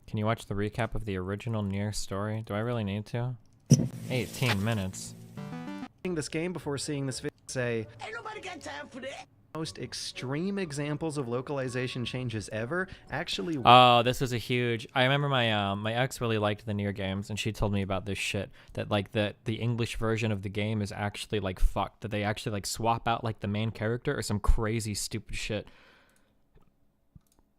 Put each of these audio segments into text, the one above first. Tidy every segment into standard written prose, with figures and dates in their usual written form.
Can you watch the recap of the original Nier story? Do I really need to? 18 minutes. This game before seeing this video say, ain't nobody got time for that. Most extreme examples of localization changes ever actually. Oh, this was a huge. I remember my my ex really liked the Nier games, and she told me about this shit that like the English version of the game is actually like fucked. That they actually like swap out like the main character or some crazy stupid shit.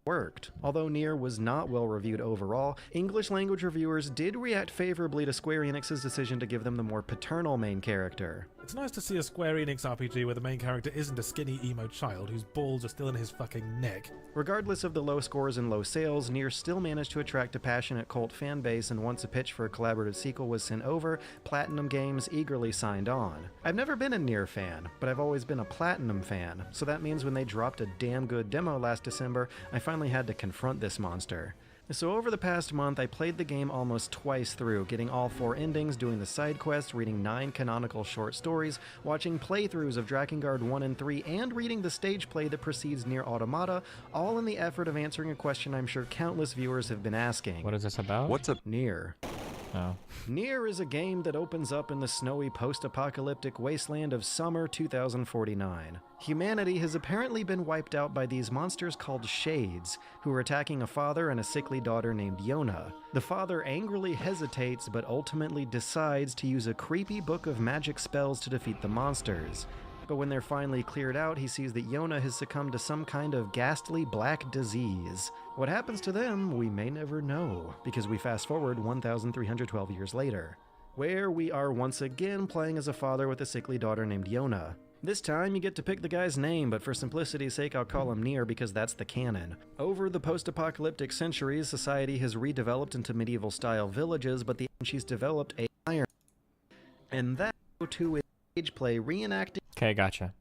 Worked. Although Nier was not well reviewed overall, English language reviewers did react favorably to Square Enix's decision to give them the more paternal main character. It's nice to see a Square Enix RPG where the main character isn't a skinny emo child whose balls are still in his fucking neck. Regardless of the low scores and low sales, Nier still managed to attract a passionate cult fan base, and once a pitch for a collaborative sequel was sent over, Platinum Games eagerly signed on. I've never been a Nier fan, but I've always been a Platinum fan, so that means when they dropped a damn good demo last December, I finally had to confront this monster. So over the past month, I played the game almost twice through, getting all 4 endings, doing the side quests, reading 9 canonical short stories, watching playthroughs of Drakengard 1 and 3, and reading the stage play that precedes Nier Automata, all in the effort of answering a question I'm sure countless viewers have been asking. What is this about? What's up? Nier. Oh. Nier is a game that opens up in the snowy post-apocalyptic wasteland of summer 2049. Humanity has apparently been wiped out by these monsters called Shades, who are attacking a father and a sickly daughter named Yona. The father angrily hesitates, but ultimately decides to use a creepy book of magic spells to defeat the monsters. But when they're finally cleared out, he sees that Yona has succumbed to some kind of ghastly black disease. What happens to them, we may never know, because we fast forward 1,312 years later, where we are once again playing as a father with a sickly daughter named Yona. This time you get to pick the guy's name, but for simplicity's sake I'll call him Nier because that's the canon. Over the post-apocalyptic centuries, society has redeveloped into medieval-style villages, but she's developed a iron, and that to is stage play reenacting. Okay, gotcha.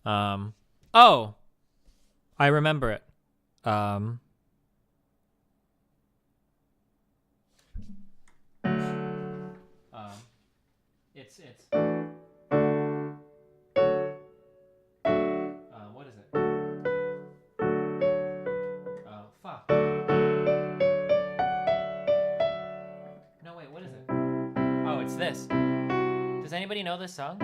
Oh, I remember it. It's what is it? Oh, fuck. No, wait, what is it? Oh, it's this. Does anybody know this song?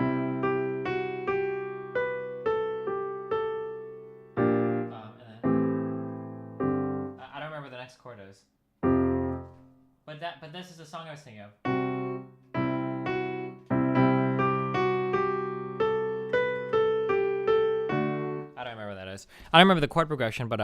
I don't remember the next chord is. But this is the song I was thinking of. I don't remember what that is. I don't remember the chord progression, but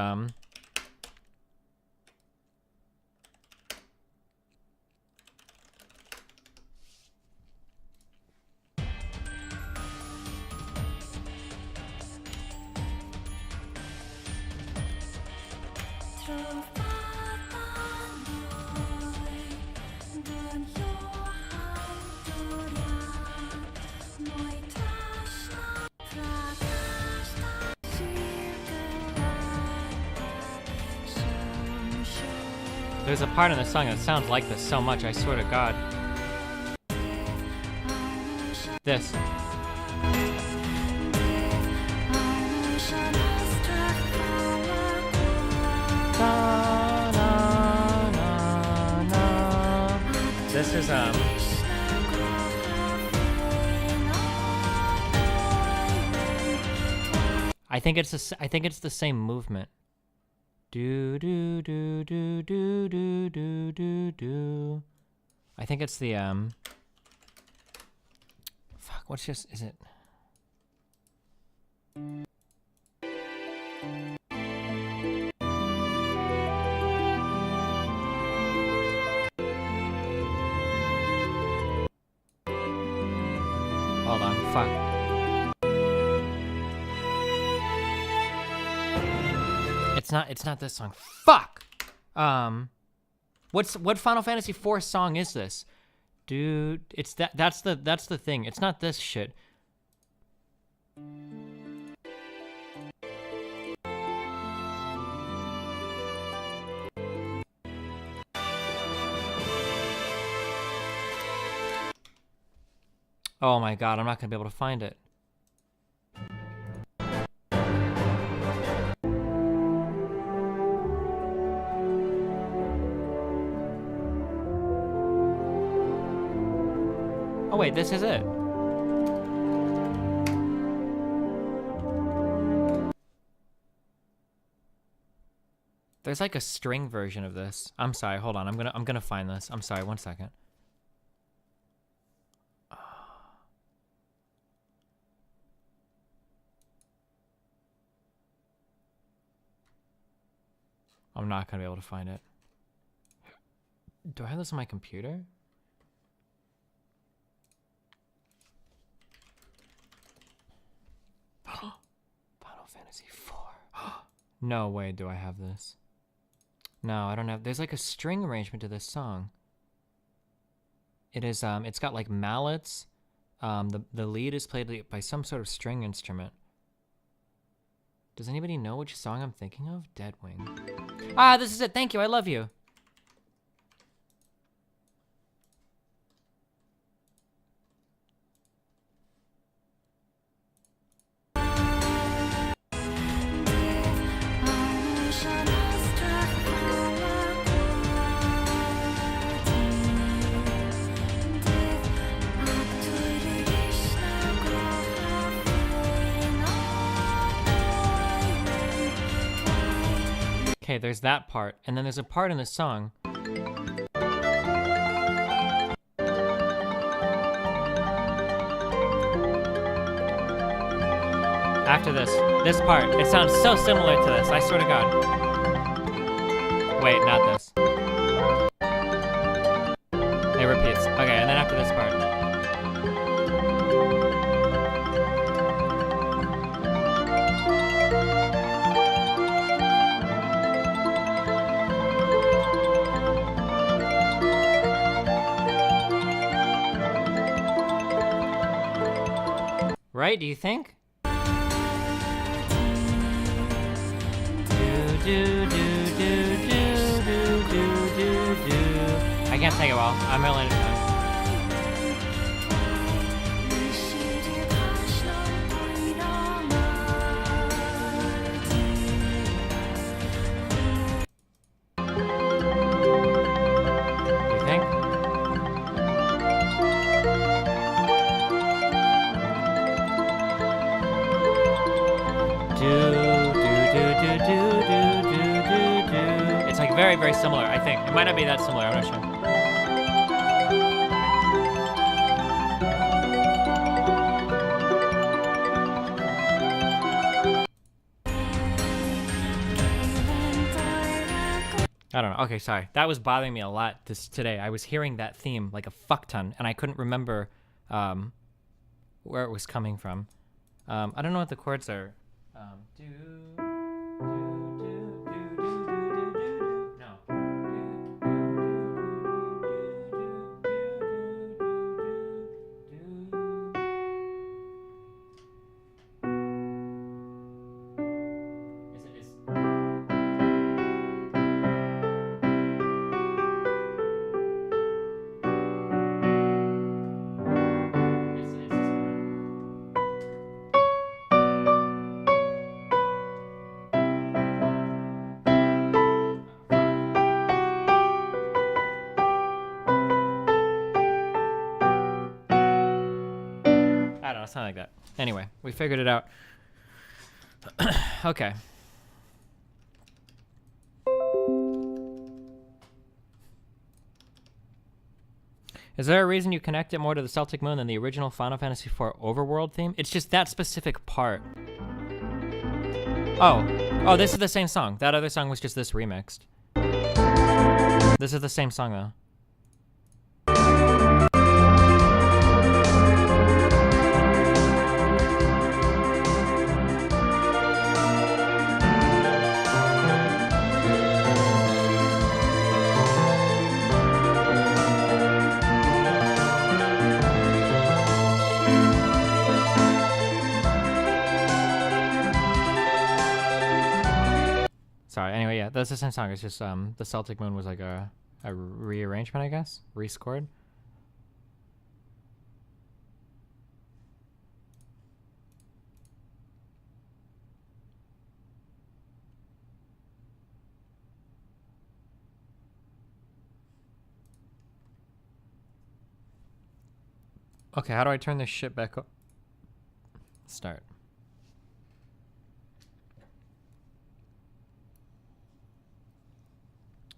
there's a part in the song that sounds like this so much, I swear to God. This. This is I think it's the same movement. Do do do do do do do do do. I think it's the fuck, what's just is it? Hold on, fuck. It's not this song. Fuck. What Final Fantasy IV song is this? Dude, it's that's the thing. It's not this shit. Oh my God, I'm not gonna be able to find it. Oh wait, this is it. There's like a string version of this. I'm sorry, hold on. I'm gonna find this. I'm sorry, 1 second. I'm not gonna be able to find it. Do I have this on my computer? Final Fantasy IV. No way do I have this. No, I don't have. There's like a string arrangement to this song. It is, it's got like mallets. The lead is played by some sort of string instrument. Does anybody know which song I'm thinking of? Deadwing. Ah, this is it. Thank you. I love you. Okay, there's that part, and then there's a part in the song. After this part, it sounds so similar to this, I swear to God. Wait, not this. It repeats. Okay, and then after this part. Right? Do you think? Do, do, do, do, do, do, do, do, do. I can't sing it well. I'm really into it. You think? It's like very, very similar, I think. It might not be that similar, I'm not sure. I don't know. Okay, sorry. That was bothering me a lot today. I was hearing that theme like a fuck ton, and I couldn't remember where it was coming from. I don't know what the chords are. Do, do, do, do, do, do, do, do. No. I don't know, something like that. Anyway, we figured it out. Okay. Is there a reason you connect it more to the Celtic Moon than the original Final Fantasy IV overworld theme? It's just that specific part. Oh, this is the same song. That other song was just this remixed. This is the same song though. Sorry, anyway, yeah, that's the same song. It's just the Celtic Moon was like a rearrangement, I guess? Rescored? Okay, how do I turn this shit back up? Start.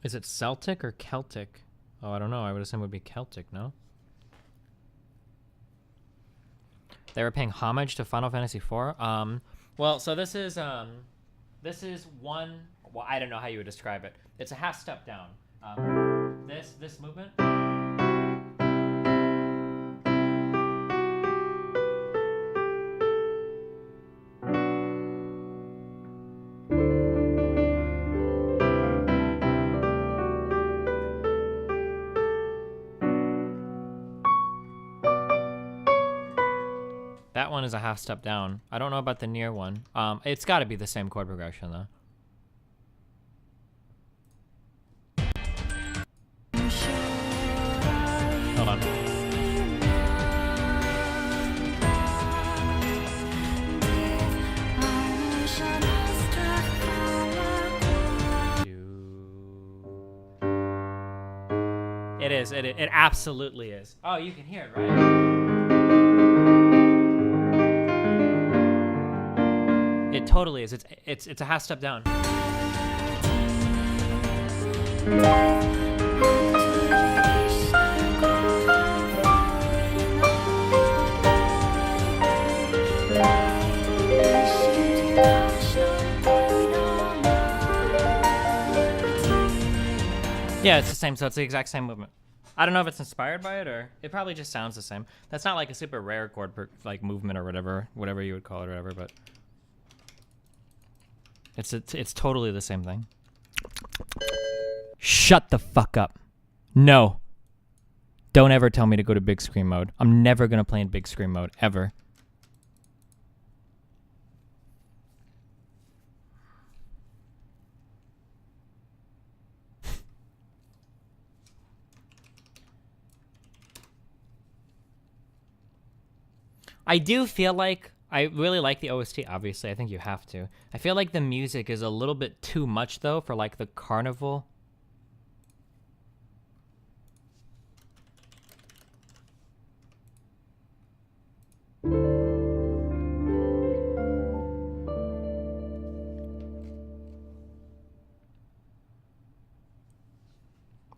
Is it Celtic or Celtic? Oh, I don't know. I would assume it would be Celtic, no? They were paying homage to Final Fantasy IV. Well, so this is one. Well, I don't know how you would describe it. It's a half step down. This movement. That one is a half step down. I don't know about the Nier one. It's got to be the same chord progression though. Hold on. It is. It absolutely is. Oh, you can hear it, right? It totally is. It's a half step down. Yeah, it's the same. So it's the exact same movement. I don't know if it's inspired by it or it probably just sounds the same. That's not like a super rare chord like movement or whatever you would call it or whatever, but it's totally the same thing. Shut the fuck up. No. Don't ever tell me to go to big screen mode. I'm never gonna play in big screen mode ever. I do feel like I really like the OST, obviously. I think you have to. I feel like the music is a little bit too much, though, for, like, the carnival.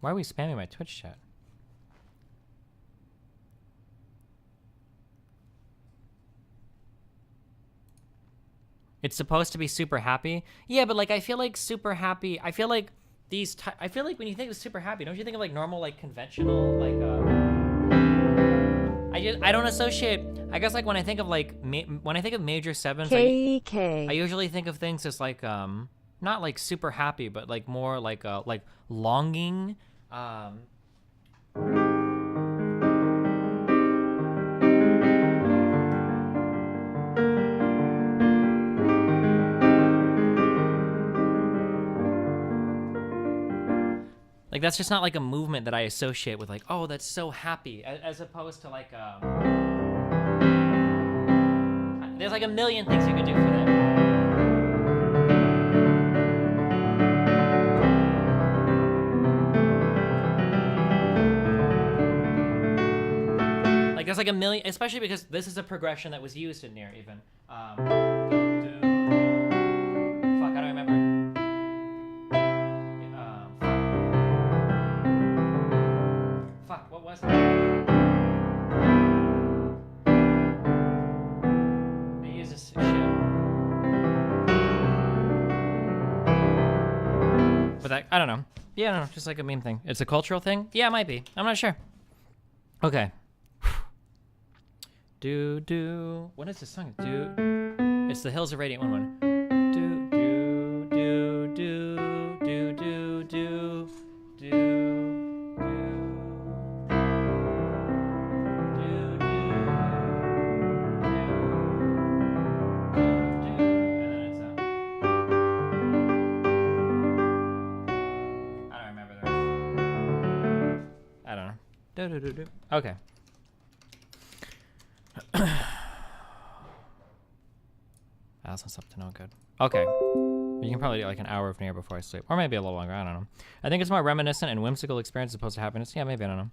Why are we spamming my Twitch chat? It's supposed to be super happy. Yeah, but like I feel like super happy. I feel like I feel like when you think of super happy, don't you think of like normal, like conventional, like I don't associate. I guess like when I think of like when I think of major sevens, I usually think of things as like not like super happy, but like more like longing. Like that's just not like a movement that I associate with like, oh, that's so happy, as opposed to like there's like a million things you could do for that. Like there's like a million, especially because this is a progression that was used in Nier even. Fuck, I don't remember. Fuck, what was it? They use this shit. But that, I don't know. Yeah, I don't know, just like a meme thing. It's a cultural thing? Yeah, it might be. I'm not sure. Okay. Do. What is this song? Do. It's the Hills of Radiant One. Do. I don't remember the rest. I don't know. Do. Okay. That's up to no good. Okay. You can probably do like an hour of Nier before I sleep. Or maybe a little longer, I don't know. I think it's more reminiscent and whimsical experience as opposed to happiness. Yeah, maybe, I don't know.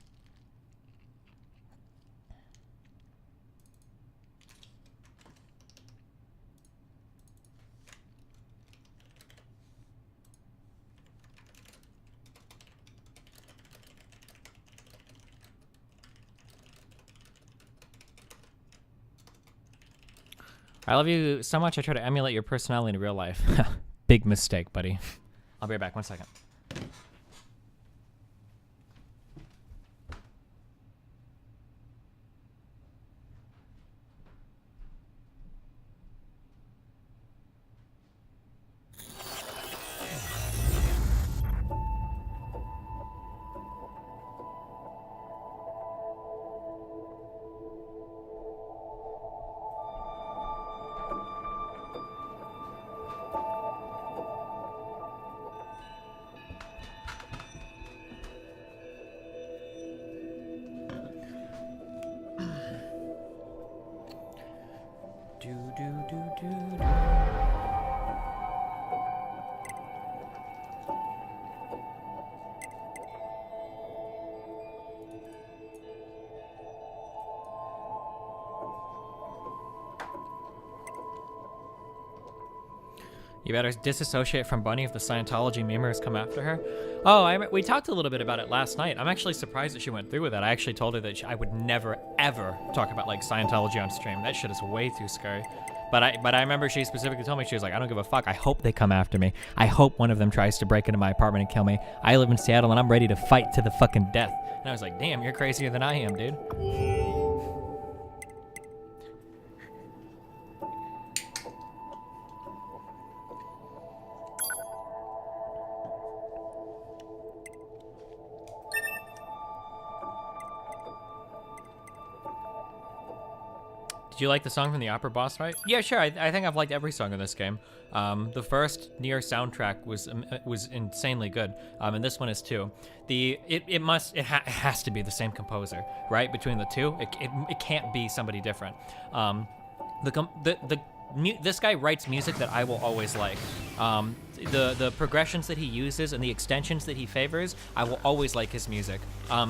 I love you so much I try to emulate your personality in real life. Big mistake, buddy. I'll be right back. 1 second. You better disassociate from Bunny if the Scientology memers come after her. Oh, we talked a little bit about it last night. I'm actually surprised that she went through with that. I actually told her that I would never, ever talk about like Scientology on stream. That shit is way too scary. But I remember she specifically told me, she was like, I don't give a fuck. I hope they come after me. I hope one of them tries to break into my apartment and kill me. I live in Seattle and I'm ready to fight to the fucking death. And I was like, damn, you're crazier than I am, dude. Do you like the song from the opera boss fight? Yeah, sure. I think I've liked every song in this game. The first Nier soundtrack was insanely good, and this one is too. It has to be the same composer, right? Between the two, it can't be somebody different. This guy writes music that I will always like. The progressions that he uses and the extensions that he favors, I will always like his music.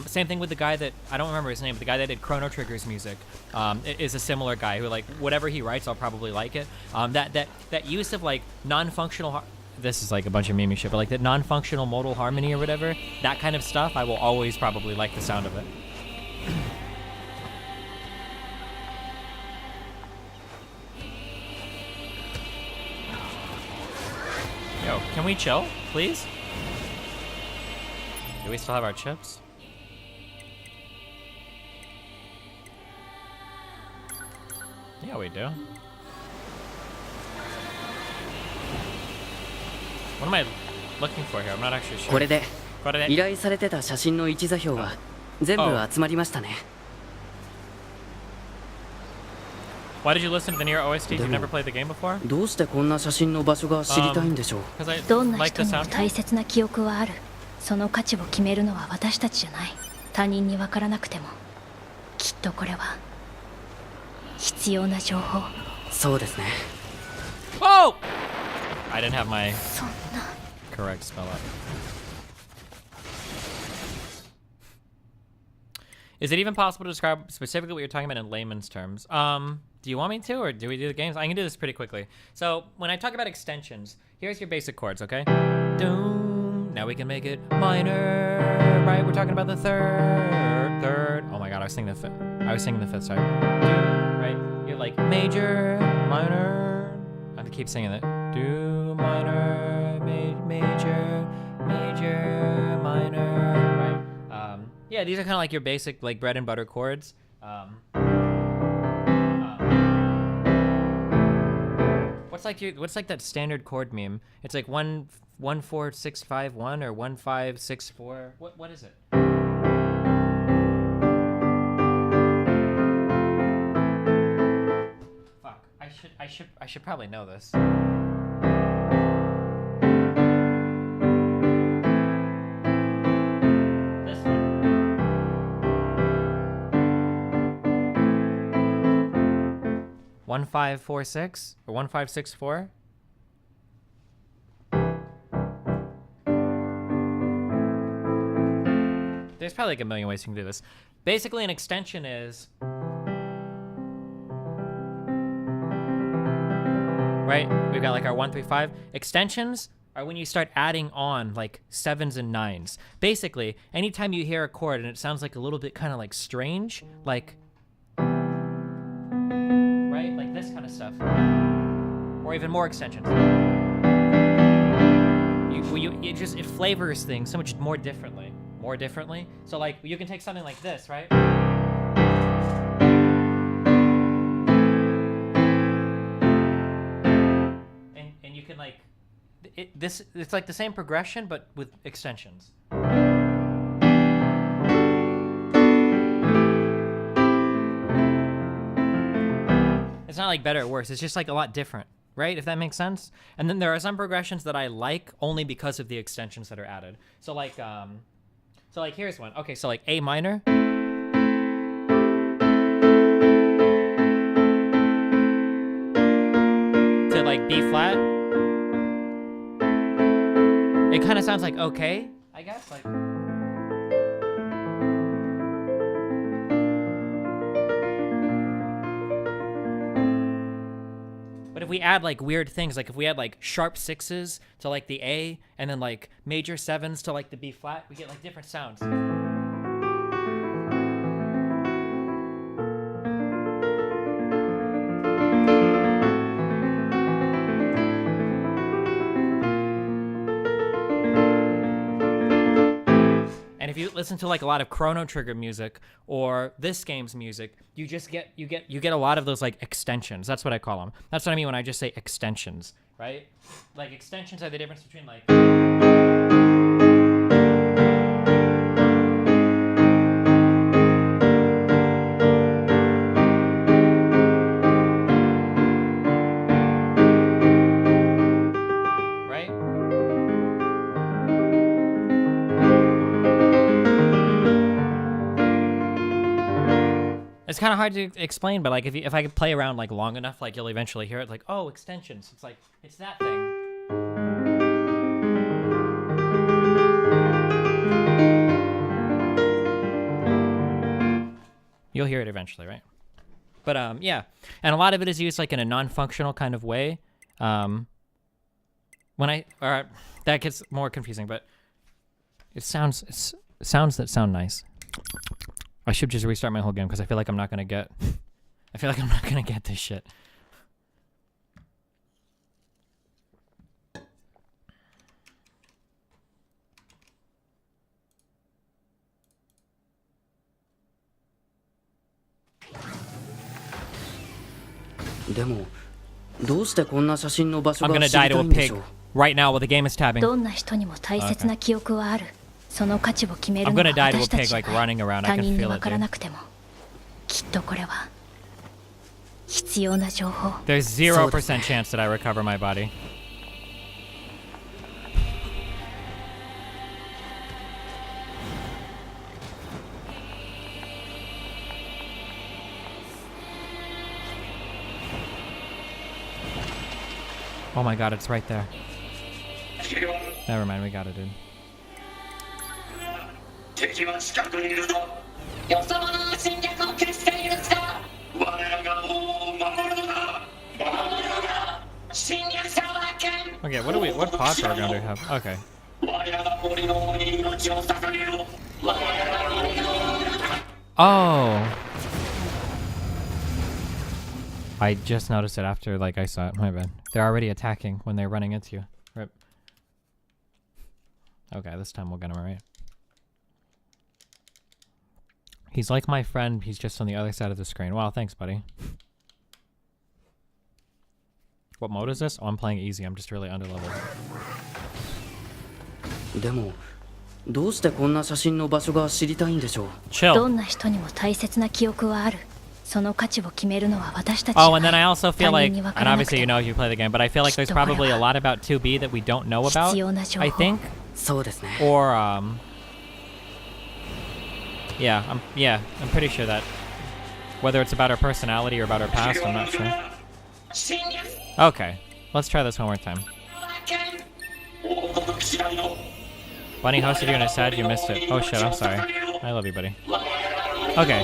Same thing with the guy that, I don't remember his name, but the guy that did Chrono Trigger's music is a similar guy who, like, whatever he writes, I'll probably like it. That use of, like, non-functional, this is like a bunch of meme shit, but like that non-functional modal harmony or whatever, that kind of stuff, I will always probably like the sound of it. Yo, can we chill, please? Do we still have our chips? Yeah, we do. What am I looking for here? I'm not actually sure. これで依頼されてた写真の一座標は全部集まりましたね。Why did you listen to the Nier OST? You've never played the game before? どうしてこんな写真の場所が知りたいんでしょう。Because I どんな like 人 the にも soundtrack. 大切な記憶はある。その価値を決めるのは私たちじゃない。他人に分からなくてもきっとこれは必要な情報。そうですね。 Whoa! I didn't have my そんな correct spell up. Is it even possible to describe specifically what you're talking about in layman's terms? Do you want me to, or do we do the games? I can do this pretty quickly. So when I talk about extensions, here's your basic chords, okay? Doom. Now we can make it minor, right? We're talking about the third. Oh my god, I was singing the fifth. Sorry. Doom, right? You're like major, minor. I have to keep singing it. Do minor, major, minor, right? Yeah, these are kind of like your basic, like, bread and butter chords. What's like that standard chord meme? It's like 14651 or 1564. What is it? Fuck. I should probably know this. This one. 1546 or 1564? There's probably like a million ways you can do this. Basically, an extension is... Right? We've got like our 135. Extensions are when you start adding on like 7s and 9s. Basically, anytime you hear a chord and it sounds like a little bit kind of like strange, like... Right? Like this kind kind of stuff. Or even more extensions. It flavors things so much more differently. More differently. So like you can take something like this, right? And you can like it's like the same progression but with extensions. It's not like better or worse. It's just like a lot different, right? If that makes sense. And then there are some progressions that I like only because of the extensions that are added. So like here's one. Okay, so like A minor. To like B flat. It kind of sounds like okay, I guess. Like. But if we add like weird things, like if we add like sharp sixes to like the A and then like major sevens to like the B flat, we get like different sounds. And if you listen to like a lot of Chrono Trigger music or this game's music, you get a lot of those like extensions. That's what I call them. That's what I mean when I just say extensions, right? Like extensions are the difference between like it's kind of hard to explain, but like if I could play around like long enough, like you'll eventually hear it. Like, oh, extensions. It's like it's that thing. You'll hear it eventually, right? But yeah, and a lot of it is used like in a non-functional kind of way. That gets more confusing, but it's sounds that sound nice. I should just restart my whole game because I feel like I'm not gonna get this shit. I'm gonna die to a pig right now while the game is tabbing. I'm gonna die to a pig like running around. I can feel it, dude. There's 0% chance that I recover my body. Oh my god, it's right there. Never mind, we got it, dude. Okay, what pod program do we have? Okay. Oh. I just noticed it after like I saw it. My bad. They're already attacking when they're running into you. Rip. Okay, this time we'll get him right. He's like my friend, he's just on the other side of the screen. Wow, thanks, buddy. What mode is this? Oh, I'm playing easy. I'm just really underleveled. Chill. Oh, and then I also feel like, and obviously you know if you play the game, but I feel like there's probably a lot about 2B that we don't know about, I think. Or, I'm pretty sure that. Whether it's about her personality or about her past, I'm not sure. Okay, let's try this one more time. Bunny hosted you and it said you missed it. Oh shit, I'm sorry. I love you, buddy. Okay.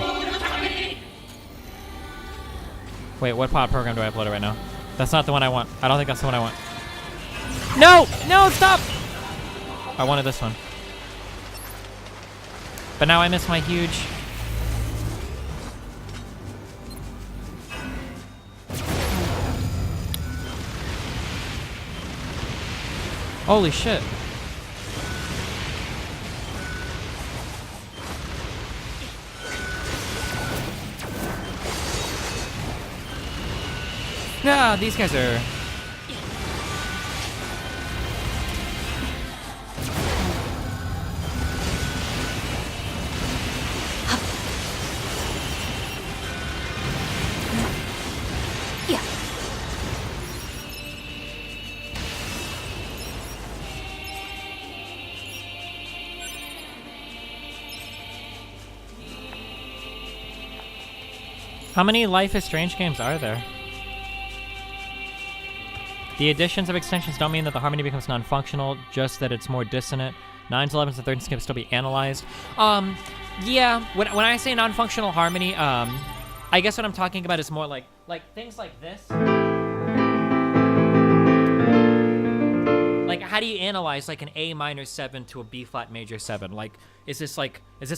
Wait, what pod program do I upload right now? That's not the one I want. I don't think that's the one I want. No! No, stop! I wanted this one. But now I miss my huge... Holy shit. Yeah, these guys are... How many Life is Strange games are there? The additions of extensions don't mean that the harmony becomes non-functional, just that it's more dissonant. 9s, 11s, and 13s can still be analyzed. Yeah, when I say non-functional harmony, I guess what I'm talking about is more like things like this. Like, how do you analyze like an A minor 7 to a B flat major 7? Like, is this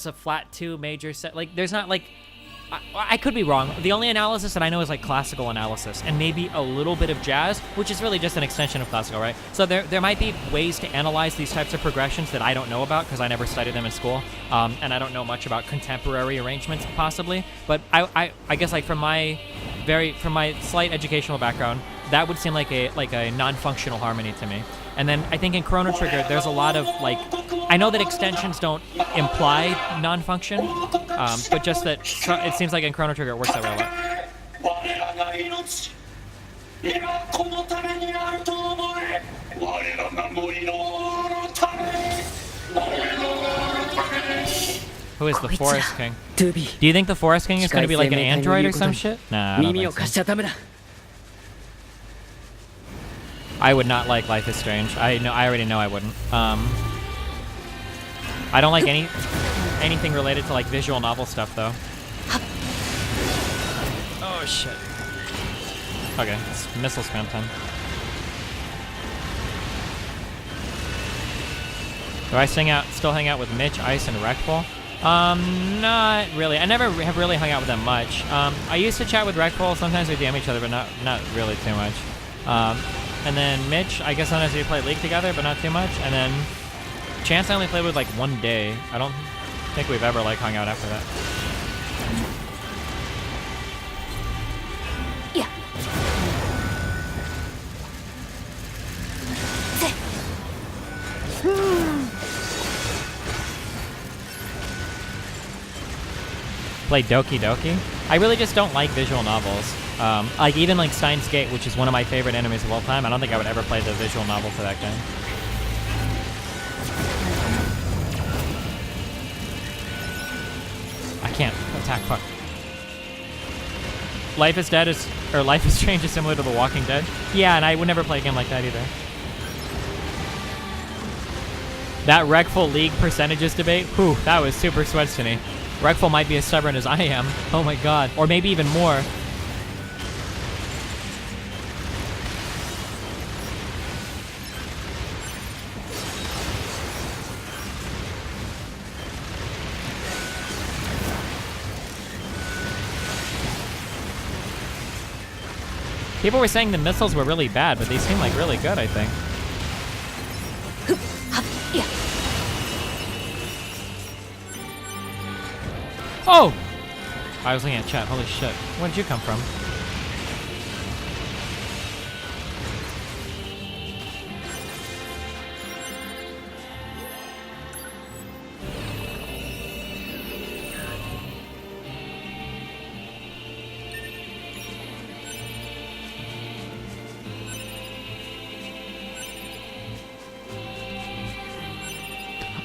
a flat 2 major 7? Like, there's not like... I could be wrong. The only analysis that I know is like classical analysis and maybe a little bit of jazz, which is really just an extension of classical, right? So there might be ways to analyze these types of progressions that I don't know about because I never studied them in school, and I don't know much about contemporary arrangements possibly. But I guess like from my slight educational background, that would seem like a non-functional harmony to me. And then I think in Chrono Trigger, there's a lot of like, I know that extensions don't imply non-function, but just that it seems like in Chrono Trigger it works that way a lot. Who is the Forest King? Do you think the Forest King is going to be like an android or some shit? Nah, I don't think so. I would not like Life is Strange. I already know I wouldn't. I don't like anything related to like visual novel stuff though. Oh shit. Okay, it's missile spam time. Do I still hang out with Mitch, Ice, and Wreckful? Not really. I never have really hung out with them much. I used to chat with Wreckful. Sometimes we DM each other, but not really too much. And then Mitch, I guess sometimes we play League together, but not too much. And then Chance I only played with like one day. I don't think we've ever like hung out after that. Yeah. Play Doki Doki. I really just don't like visual novels. Like even like Steins Gate, which is one of my favorite animes of all time, I don't think I would ever play the visual novel to that game. I can't attack. Fuck. Life is Strange is similar to The Walking Dead. Yeah, and I would never play a game like that either. That Wreckful League percentages debate, whew, that was super sweats to me. Wreckful might be as stubborn as I am. Oh my god. Or maybe even more. People were saying the missiles were really bad, but they seem like really good, I think. Oh! I was looking at chat. Holy shit. Where did you come from?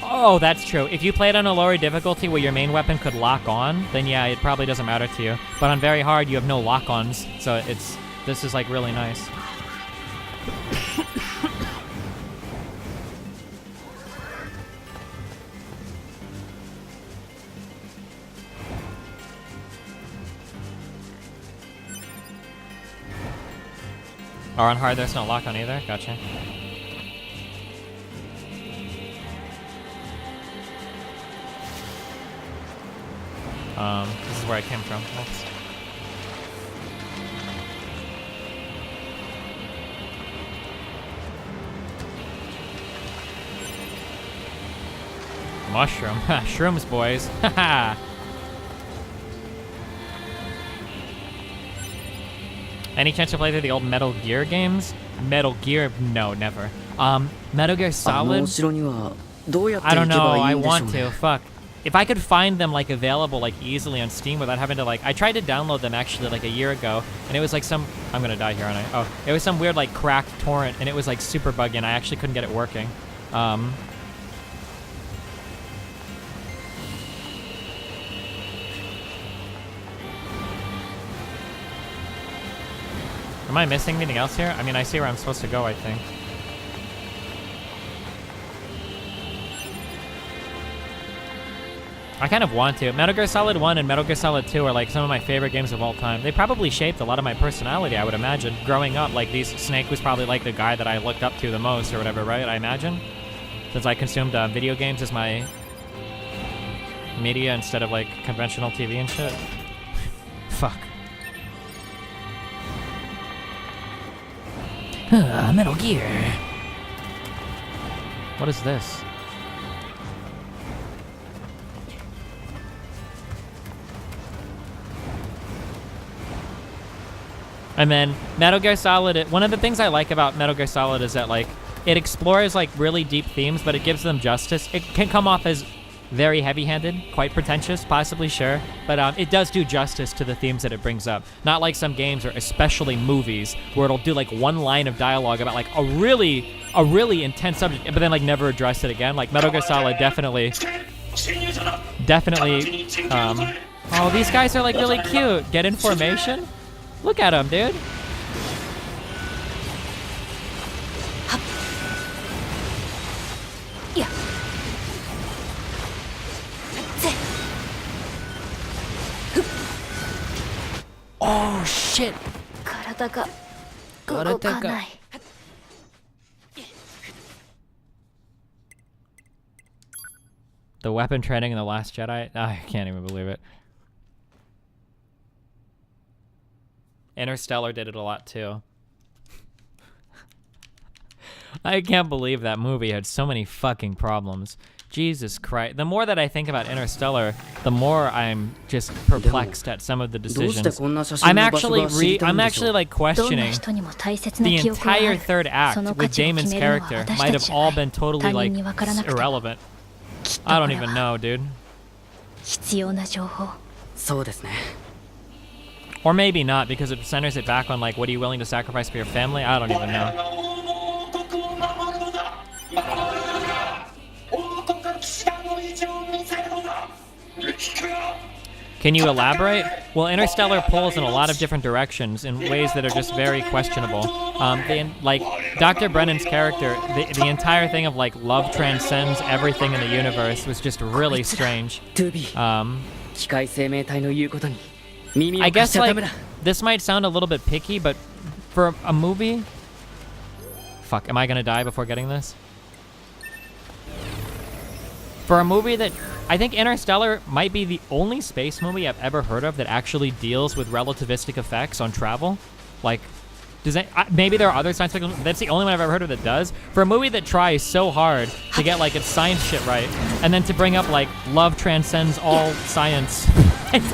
Oh, that's true. If you played on a lower difficulty where your main weapon could lock on, then yeah, it probably doesn't matter to you. But on very hard, you have no lock-ons, so this is like really nice. Or on hard, there's no lock-on either? Gotcha. This is where I came from. Oops. mushroom. Shrooms, boys. Haha. Any chance to play through the old Metal Gear games? Metal Gear? No, never. Metal Gear Solid? I don't know. I want to. Fuck. If I could find them like available like easily on Steam without having to like, I tried to download them actually like a year ago, and it was like some, I'm gonna die here, aren't I? Oh, it was some weird like cracked torrent, and it was like super buggy, and I actually couldn't get it working. Am I missing anything else here? I mean, I see where I'm supposed to go, I think. I kind of want to. Metal Gear Solid 1 and Metal Gear Solid 2 are like some of my favorite games of all time. They probably shaped a lot of my personality, I would imagine. Growing up, like Snake was probably like the guy that I looked up to the most or whatever, right? I imagine? Since I consumed video games as my media instead of like conventional TV and shit. Fuck. Metal Gear. What is this? And then Metal Gear Solid, one of the things I like about Metal Gear Solid is that like it explores like really deep themes, but it gives them justice. It can come off as very heavy-handed, quite pretentious, possibly, sure, but it does do justice to the themes that it brings up. Not like some games, or especially movies, where it'll do like one line of dialogue about like a really intense subject, but then like never address it again. Like Metal Gear Solid definitely. Oh, these guys are like really cute. Get information? Look at them, dude. Yeah. Oh shit. 体が動かない。 The weapon training in The Last Jedi? I can't even believe it. Interstellar did it a lot too. I can't believe that movie had so many fucking problems. Jesus Christ. The more that I think about Interstellar, the more I'm just perplexed at some of the decisions. I'm actually like questioning the entire third act with Damon's character might have all been totally like irrelevant. I don't even know, dude. Or maybe not, because it centers it back on like, what are you willing to sacrifice for your family? I don't even know. Can you elaborate? Well, Interstellar pulls in a lot of different directions in ways that are just very questionable. Like Dr. Brennan's character, the entire thing of like love transcends everything in the universe was just really strange. I guess like this might sound a little bit picky, but for a movie, fuck, am I gonna die before getting this? For a movie that, I think Interstellar might be the only space movie I've ever heard of that actually deals with relativistic effects on travel. Like, maybe there are other science fiction, that's the only one I've ever heard of that does. For a movie that tries so hard to get like its science shit right, and then to bring up like love transcends all science,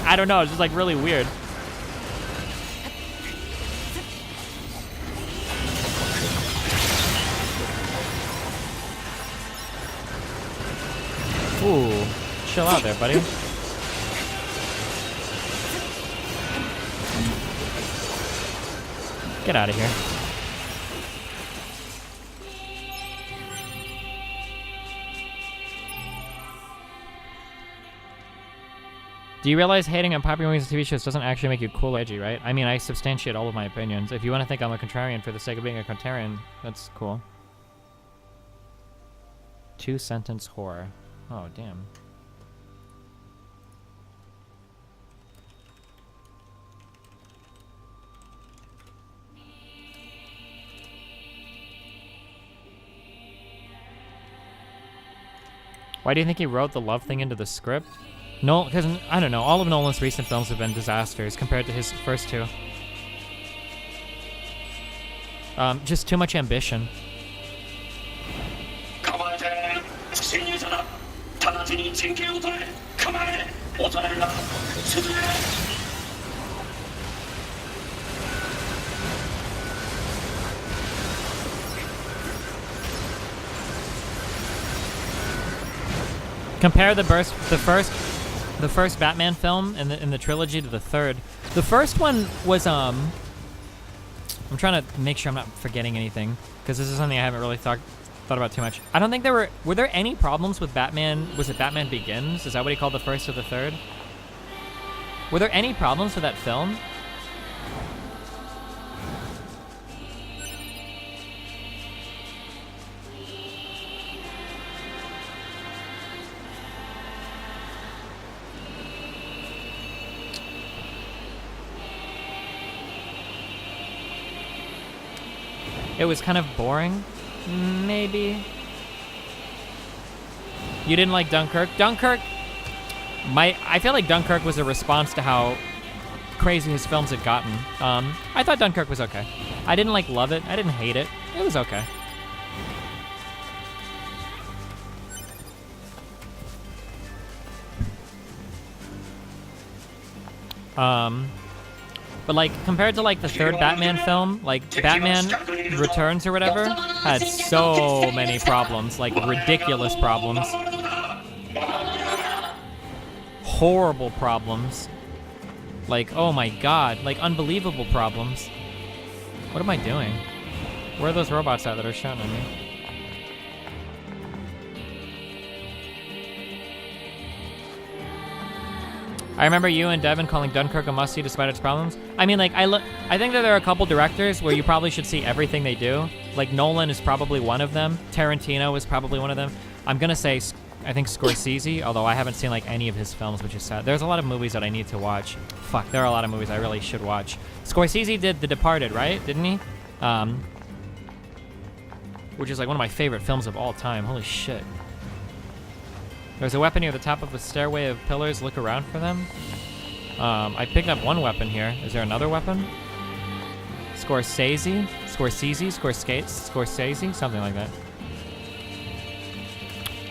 I don't know, it's just like really weird. Ooh, chill out there, buddy. Get out of here. Do you realize hating on popular movies and TV shows doesn't actually make you cool or edgy, right? I mean, I substantiate all of my opinions. If you want to think I'm a contrarian for the sake of being a contrarian, that's cool. 2-sentence horror. Oh, damn. Why do you think he wrote the love thing into the script? No, because, I don't know, all of Nolan's recent films have been disasters compared to his first two. Just too much ambition. Compare the first Batman film in the trilogy to the third. The first one was I'm trying to make sure I'm not forgetting anything because this is something I haven't really thought about too much. I don't think were there any problems with Batman? Was it Batman Begins? Is that what he called the first or the third? Were there any problems with that film? It was kind of boring, maybe. You didn't like Dunkirk? I feel like Dunkirk was a response to how crazy his films had gotten. I thought Dunkirk was okay. I didn't love it. I didn't hate it. It was okay. But compared to the third Batman film, Batman Returns or whatever had so many problems, ridiculous problems. Horrible problems. Oh my god, unbelievable problems. What am I doing? Where are those robots at that are shouting at me? I remember you and Devin calling Dunkirk a must-see despite its problems. I mean, I think that there are a couple directors where you probably should see everything they do. Nolan is probably one of them. Tarantino is probably one of them. I'm gonna say, I think Scorsese, although I haven't seen any of his films, which is sad. There's a lot of movies that I need to watch. Fuck, there are a lot of movies I really should watch. Scorsese did The Departed, right? Didn't he? Which is one of my favorite films of all time. Holy shit. There's a weapon near the top of a stairway of pillars. Look around for them. I picked up one weapon here. Is there another weapon? Scorsese? Something like that.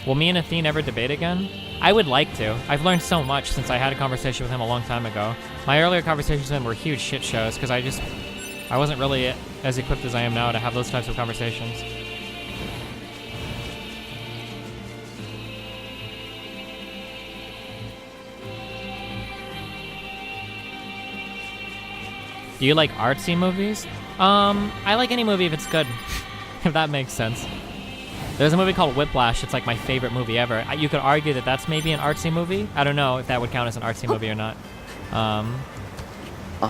Will me and Athene ever debate again? I would like to. I've learned so much since I had a conversation with him a long time ago. My earlier conversations with him were huge shit shows because I wasn't really as equipped as I am now to have those types of conversations. Do you like artsy movies? I like any movie if it's good, if that makes sense. There's a movie called Whiplash. It's my favorite movie ever. You could argue that that's maybe an artsy movie. I don't know if that would count as an artsy movie or not. あ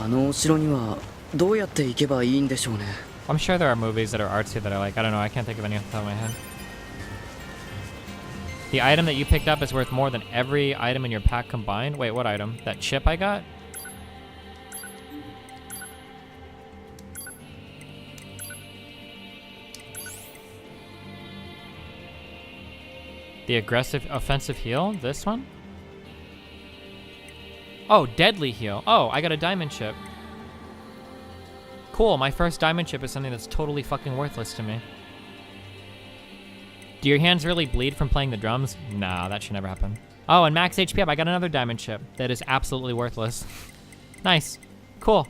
の城にはどうやって行けばいいんでしょうね。 I'm sure there are movies that are artsy that I like. I don't know. I can't think of any off the top of my head. The item that you picked up is worth more than every item in your pack combined. Wait, what item? That chip I got? The aggressive offensive heal? This one? Oh, deadly heal. Oh, I got a diamond chip. Cool, my first diamond chip is something that's totally fucking worthless to me. Do your hands really bleed from playing the drums? Nah, that should never happen. Oh, and max HP up. I got another diamond chip that is absolutely worthless. Nice. Cool.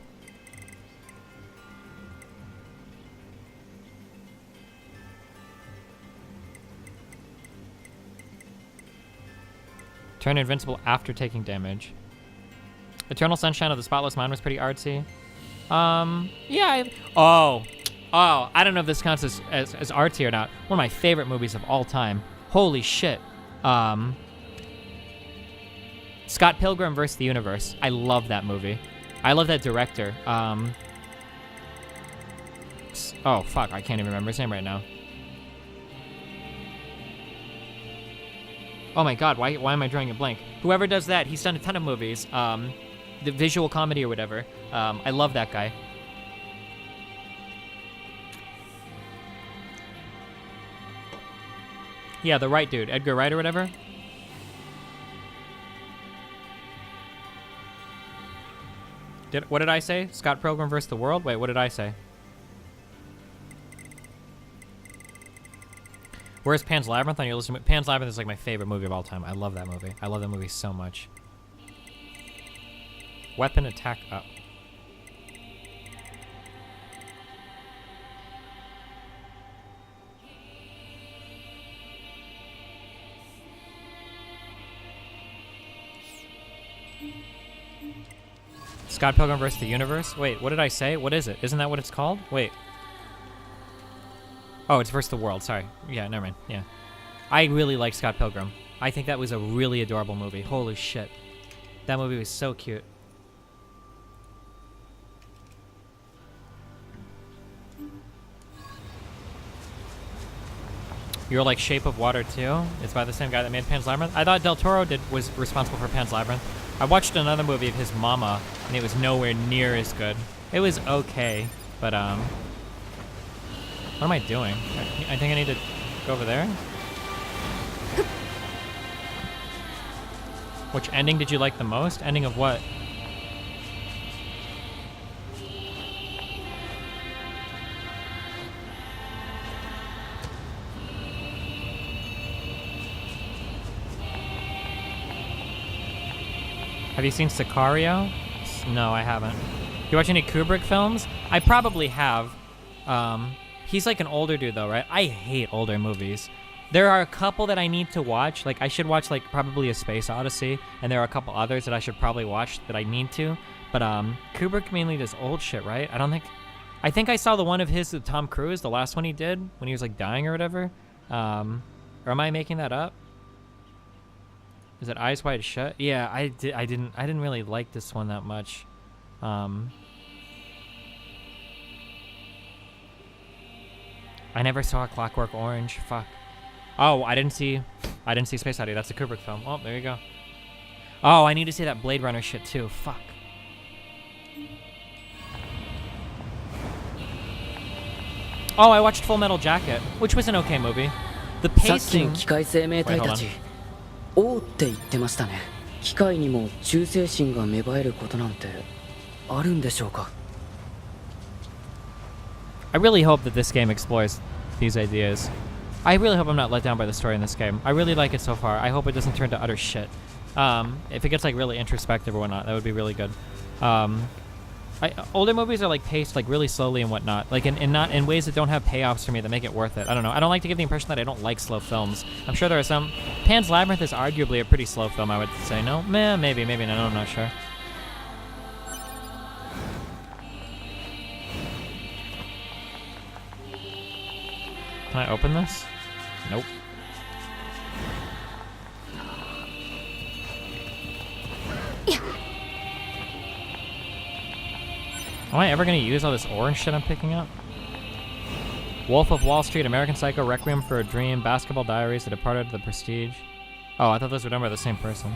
Turn invincible after taking damage. Eternal Sunshine of the Spotless Mind was pretty artsy. Yeah. I don't know if this counts as artsy or not. One of my favorite movies of all time. Holy shit. Scott Pilgrim vs. the Universe. I love that movie. I love that director. Oh, fuck. I can't even remember his name right now. Oh my god, why am I drawing a blank? Whoever does that, he's done a ton of movies. The visual comedy or whatever. I love that guy. Yeah, the Wright dude. Edgar Wright or whatever. What did I say? Scott Pilgrim vs. the World? Wait, what did I say? Where's Pan's Labyrinth on your list? Pan's Labyrinth is like my favorite movie of all time. I love that movie. I love that movie so much. Weapon attack up. Scott Pilgrim vs. the Universe? Wait, what did I say? What is it? Isn't that what it's called? Wait. Oh, it's versus the world. Sorry. Yeah, never mind. Yeah. I really like Scott Pilgrim. I think that was a really adorable movie. Holy shit. That movie was so cute. You're like Shape of Water too? It's by the same guy that made Pan's Labyrinth? I thought Del Toro was responsible for Pan's Labyrinth. I watched another movie of his Mama, and it was nowhere near as good. It was okay, but what am I doing? I think I need to go over there. Which ending did you like the most? Ending of what? Have you seen Sicario? No, I haven't. You watch any Kubrick films? I probably have. He's like an older dude though, right? I hate older movies. There are a couple that I need to watch. Like I should watch like probably A Space Odyssey, and there are a couple others that I should probably watch that I need to. But Kubrick mainly does old shit, right? I think I saw the one of his with Tom Cruise, the last one he did when he was like dying or whatever. Or am I making that up? Is it Eyes Wide Shut? Yeah, I didn't really like this one that much. I never saw Clockwork Orange. Fuck. Oh, I didn't see Space Odyssey. That's a Kubrick film. Oh, there you go. Oh, I need to see that Blade Runner shit too. Fuck. Oh, I watched Full Metal Jacket, which was an okay movie. The さっきの pacing. 機械生命体たち Wait, 王って言ってましたね。機械にも忠誠心が芽生えることなんてあるんでしょうか。 I really hope that this game explores these ideas. I really hope I'm not let down by the story in this game. I really like it so far. I hope it doesn't turn to utter shit. If it gets like really introspective or whatnot, that would be really good. Older movies are like paced like really slowly and whatnot, like in ways that don't have payoffs for me that make it worth it. I don't know. I don't like to give the impression that I don't like slow films. I'm sure there are some. Pan's Labyrinth is arguably a pretty slow film, I would say. No, maybe no. I'm not sure. Can I open this? Nope. Am I ever going to use all this orange shit I'm picking up? Wolf of Wall Street, American Psycho, Requiem for a Dream, Basketball Diaries, The Departed, The Prestige. Oh, I thought those were done by the same person.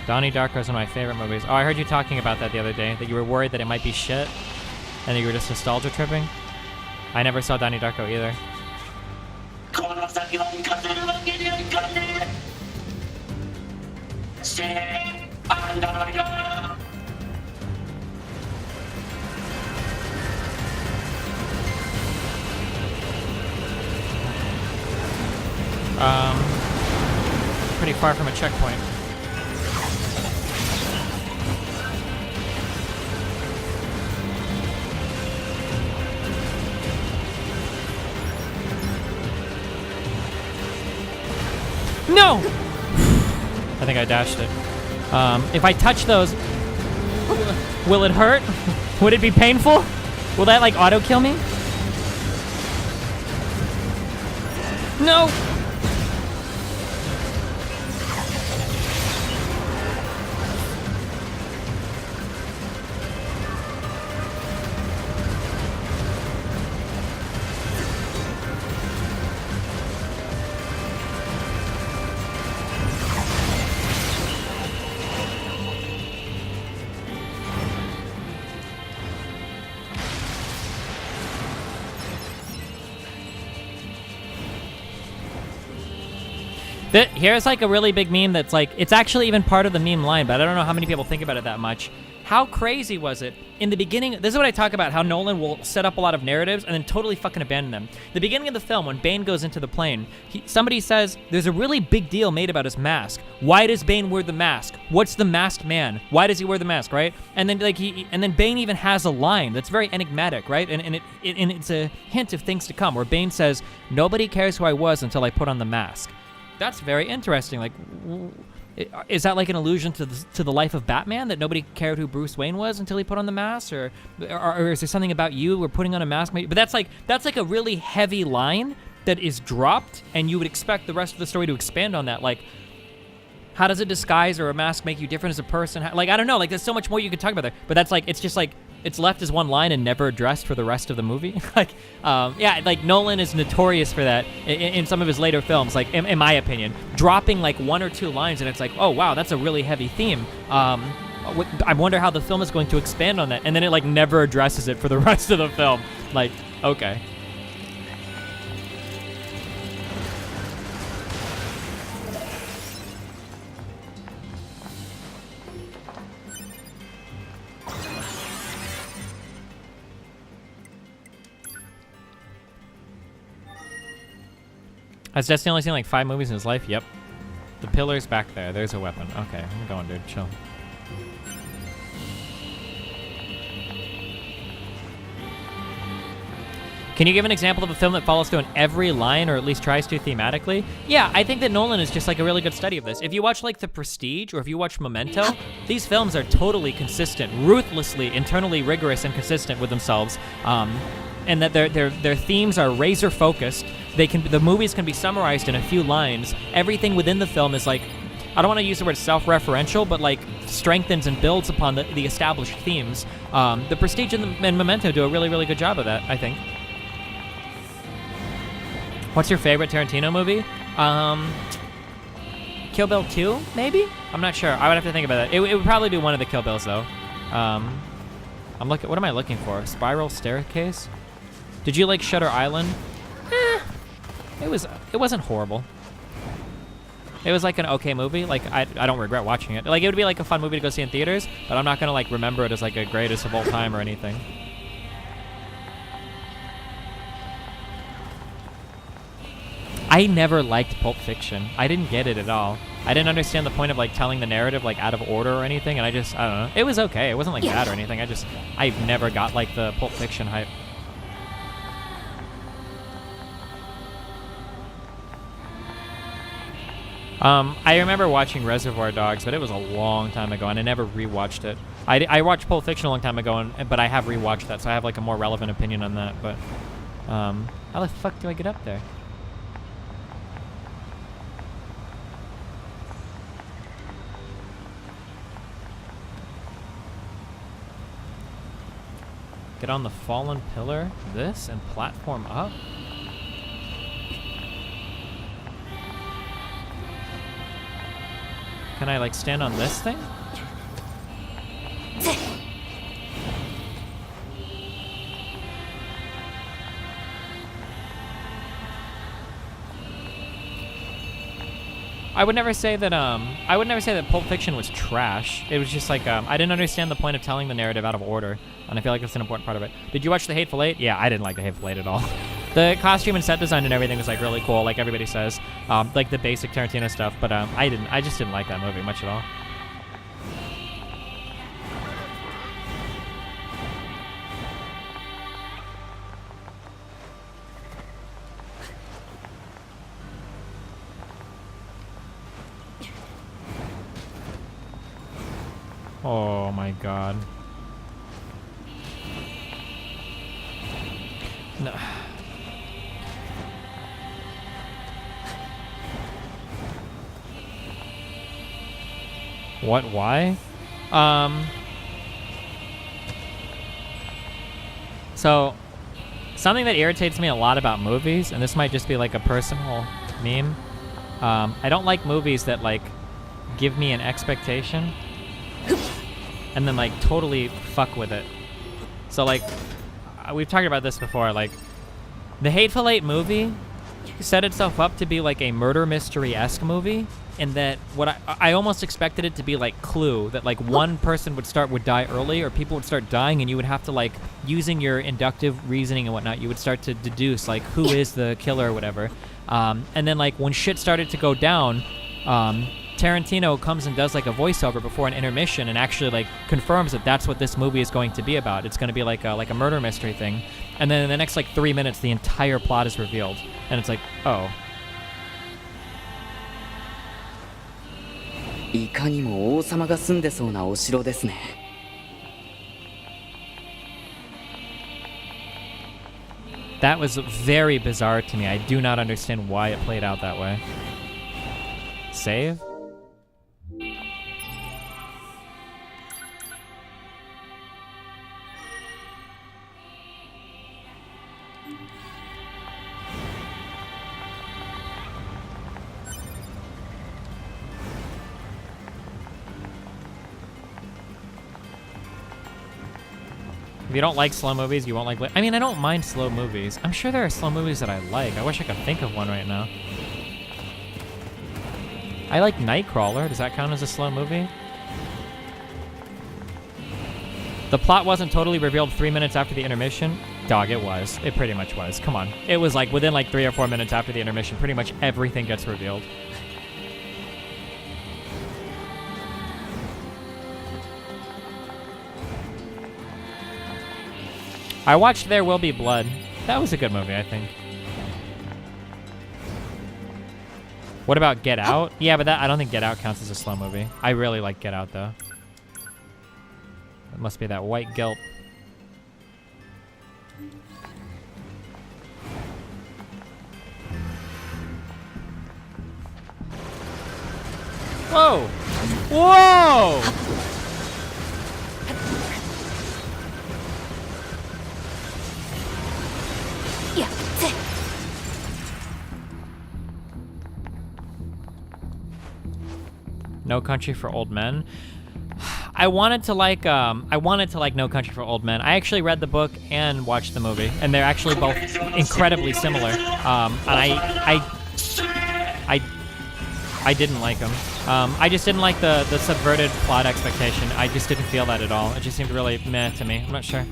Donnie Darko is one of my favorite movies. Oh, I heard you talking about that the other day, that you were worried that it might be shit, and that you were just nostalgia tripping. I never saw Donnie Darko either. Pretty far from a checkpoint. No! I think I dashed it. If I touch those, will it hurt? Would it be painful? Will that like auto kill me? No! Here's like a really big meme that's like, it's actually even part of the meme line, but I don't know how many people think about it that much. How crazy was it in the beginning? This is what I talk about, how Nolan will set up a lot of narratives and then totally fucking abandon them. The beginning of the film, when Bane goes into the plane, somebody says there's a really big deal made about his mask. Why does Bane wear the mask? What's the masked man? Why does he wear the mask, right? And then then Bane even has a line that's very enigmatic, right? And it's a hint of things to come, where Bane says, "Nobody cares who I was until I put on the mask." That's very interesting. Like, is that like an allusion to the life of Batman, that nobody cared who Bruce Wayne was until he put on the mask, or is there something about you or putting on a mask? But that's like a really heavy line that is dropped, and you would expect the rest of the story to expand on that. Like, how does a disguise or a mask make you different as a person? Like, I don't know. Like, there's so much more you could talk about there. But that's like, it's just like, it's left as one line and never addressed for the rest of the movie. Like, yeah, like Nolan is notorious for that in some of his later films, like in my opinion, dropping like one or two lines and it's like, oh wow, that's a really heavy theme. I wonder how the film is going to expand on that, and then it like never addresses it for the rest of the film. Like, okay. Has Destiny only seen like 5 movies in his life? Yep. The pillar's back there. There's a weapon. Okay, I'm going, dude. Chill. Can you give an example of a film that follows through on every line, or at least tries to thematically? Yeah, I think that Nolan is just like a really good study of this. If you watch like The Prestige, or if you watch Memento, these films are totally consistent, ruthlessly, internally rigorous and consistent with themselves, and that their themes are razor focused. The movies can be summarized in a few lines. Everything within the film is like, I don't want to use the word self-referential, but like strengthens and builds upon the established themes. The Prestige and Memento do a really, really good job of that, I think. What's your favorite Tarantino movie? Kill Bill 2, maybe? I'm not sure. I would have to think about that. It would probably be one of the Kill Bills, though. I'm looking. What am I looking for? Spiral Staircase? Did you like Shutter Island? It wasn't horrible. It was like an okay movie. Like, I don't regret watching it. Like, it would be like a fun movie to go see in theaters, but I'm not gonna like remember it as like a greatest of all time or anything. I never liked Pulp Fiction. I didn't get it at all. I didn't understand the point of like telling the narrative like out of order or anything, and I don't know. It was okay. It wasn't like bad or anything. I never got like the Pulp Fiction hype. I remember watching Reservoir Dogs, but it was a long time ago, and I never rewatched it. I watched Pulp Fiction a long time ago, but I have rewatched that, so I have like a more relevant opinion on that. But how the fuck do I get up there? Get on the fallen pillar, this, and platform up? Can I, like, stand on this thing? I would never say that Pulp Fiction was trash. It was just like, I didn't understand the point of telling the narrative out of order, and I feel like that's an important part of it. Did you watch The Hateful Eight? Yeah, I didn't like The Hateful Eight at all. The costume and set design and everything was like really cool, like everybody says, like the basic Tarantino stuff. But I just didn't like that movie much at all. Oh my god. No. What? Why? So, something that irritates me a lot about movies, and this might just be like a personal meme, I don't like movies that like give me an expectation and then like totally fuck with it. So like, we've talked about this before, like the Hateful Eight movie set itself up to be like a murder mystery-esque movie, in that what I almost expected it to be like Clue, that like one person would die early, or people would start dying, and you would have to like, using your inductive reasoning and whatnot, you would start to deduce like who is the killer or whatever. And then like when shit started to go down, Tarantino comes and does like a voiceover before an intermission and actually like confirms that that's what this movie is going to be about. It's going to be like a murder mystery thing. And then in the next like 3 minutes, the entire plot is revealed, and it's like, oh. いかにも王様が住んでそうなお城ですね。That was very bizarre to me. I do not understand why it played out that way. Save? If you don't like slow movies, you won't like... I mean, I don't mind slow movies. I'm sure there are slow movies that I like. I wish I could think of one right now. I like Nightcrawler. Does that count as a slow movie? The plot wasn't totally revealed 3 minutes after the intermission. Dog, it was. It pretty much was. Come on. It was like within like 3 or 4 minutes after the intermission, pretty much everything gets revealed. I watched There Will Be Blood. That was a good movie, I think. What about Get Out? Yeah, but I don't think Get Out counts as a slow movie. I really like Get Out, though. It must be that white guilt. Whoa! Whoa! No Country for Old Men. I wanted to like No Country for Old Men. I actually read the book and watched the movie, and they're actually both incredibly similar. And I didn't like them. I just didn't like the subverted plot expectation. I just didn't feel that at all. It just seemed really meh to me. I'm not sure.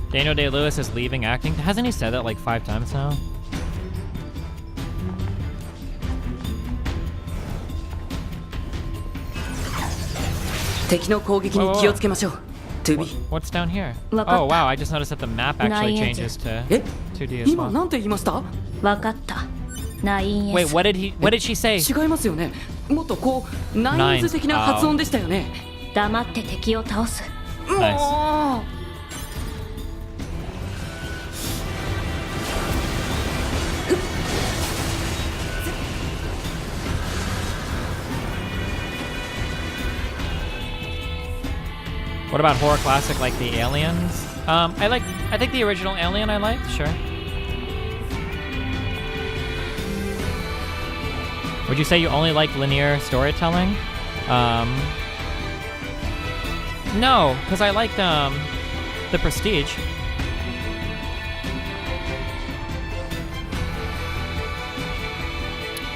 Daniel Day-Lewis is leaving acting. Hasn't he said that like 5 times now? What's down here? Oh wow, I just noticed that the map actually changes to 2D as well. なんて言いました？わかった。ナイン Wait, what did she say? 違いますよね。もっとこうナインズ的な発音でしたよね。黙って敵を倒す。Nice. What about horror classic like The Aliens? I think the original Alien I liked, sure. Would you say you only like linear storytelling? No, because I liked The Prestige.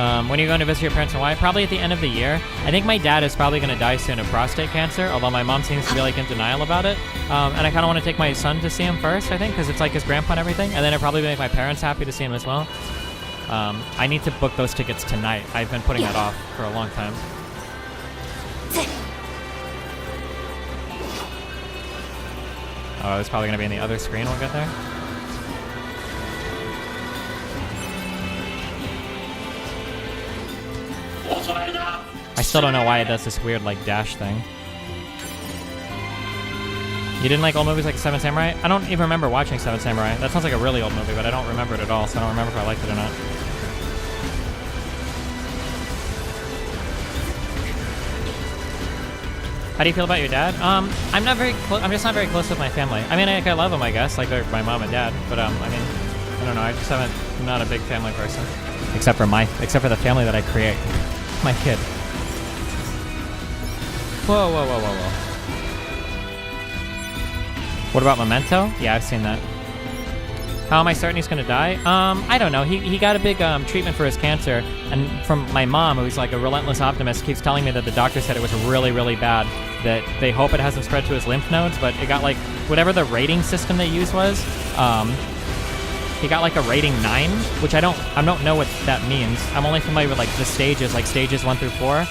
When are you going to visit your parents in Hawaii? Probably at the end of the year. I think my dad is probably going to die soon of prostate cancer, although my mom seems to be like in denial about it. And I kind of want to take my son to see him first, I think, because it's like his grandpa and everything. And then it'll probably make my parents happy to see him as well. I need to book those tickets tonight. I've been putting that off for a long time. Oh, it's probably going to be in the other screen. We'll get there. I still don't know why it does this weird like dash thing. You didn't like old movies like Seven Samurai? I don't even remember watching Seven Samurai. That sounds like a really old movie, but I don't remember it at all, so I don't remember if I liked it or not. How do you feel about your dad? I'm not very close. I'm just not very close with my family. I mean, I love them, I guess, like they're my mom and dad. But I mean, I don't know. I just haven't. I'm not a big family person. except for the family that I create. My kid. Whoa, whoa, whoa, whoa, whoa. What about Memento? Yeah, I've seen that. How am I certain he's gonna die? I don't know. He got a big treatment for his cancer, and from my mom, who's like a relentless optimist, keeps telling me that the doctor said it was really, really bad. That they hope it hasn't spread to his lymph nodes, but it got like whatever the rating system they used was. He got like a rating 9, which I don't know what that means. I'm only familiar with like the stages, like stages 1 through 4.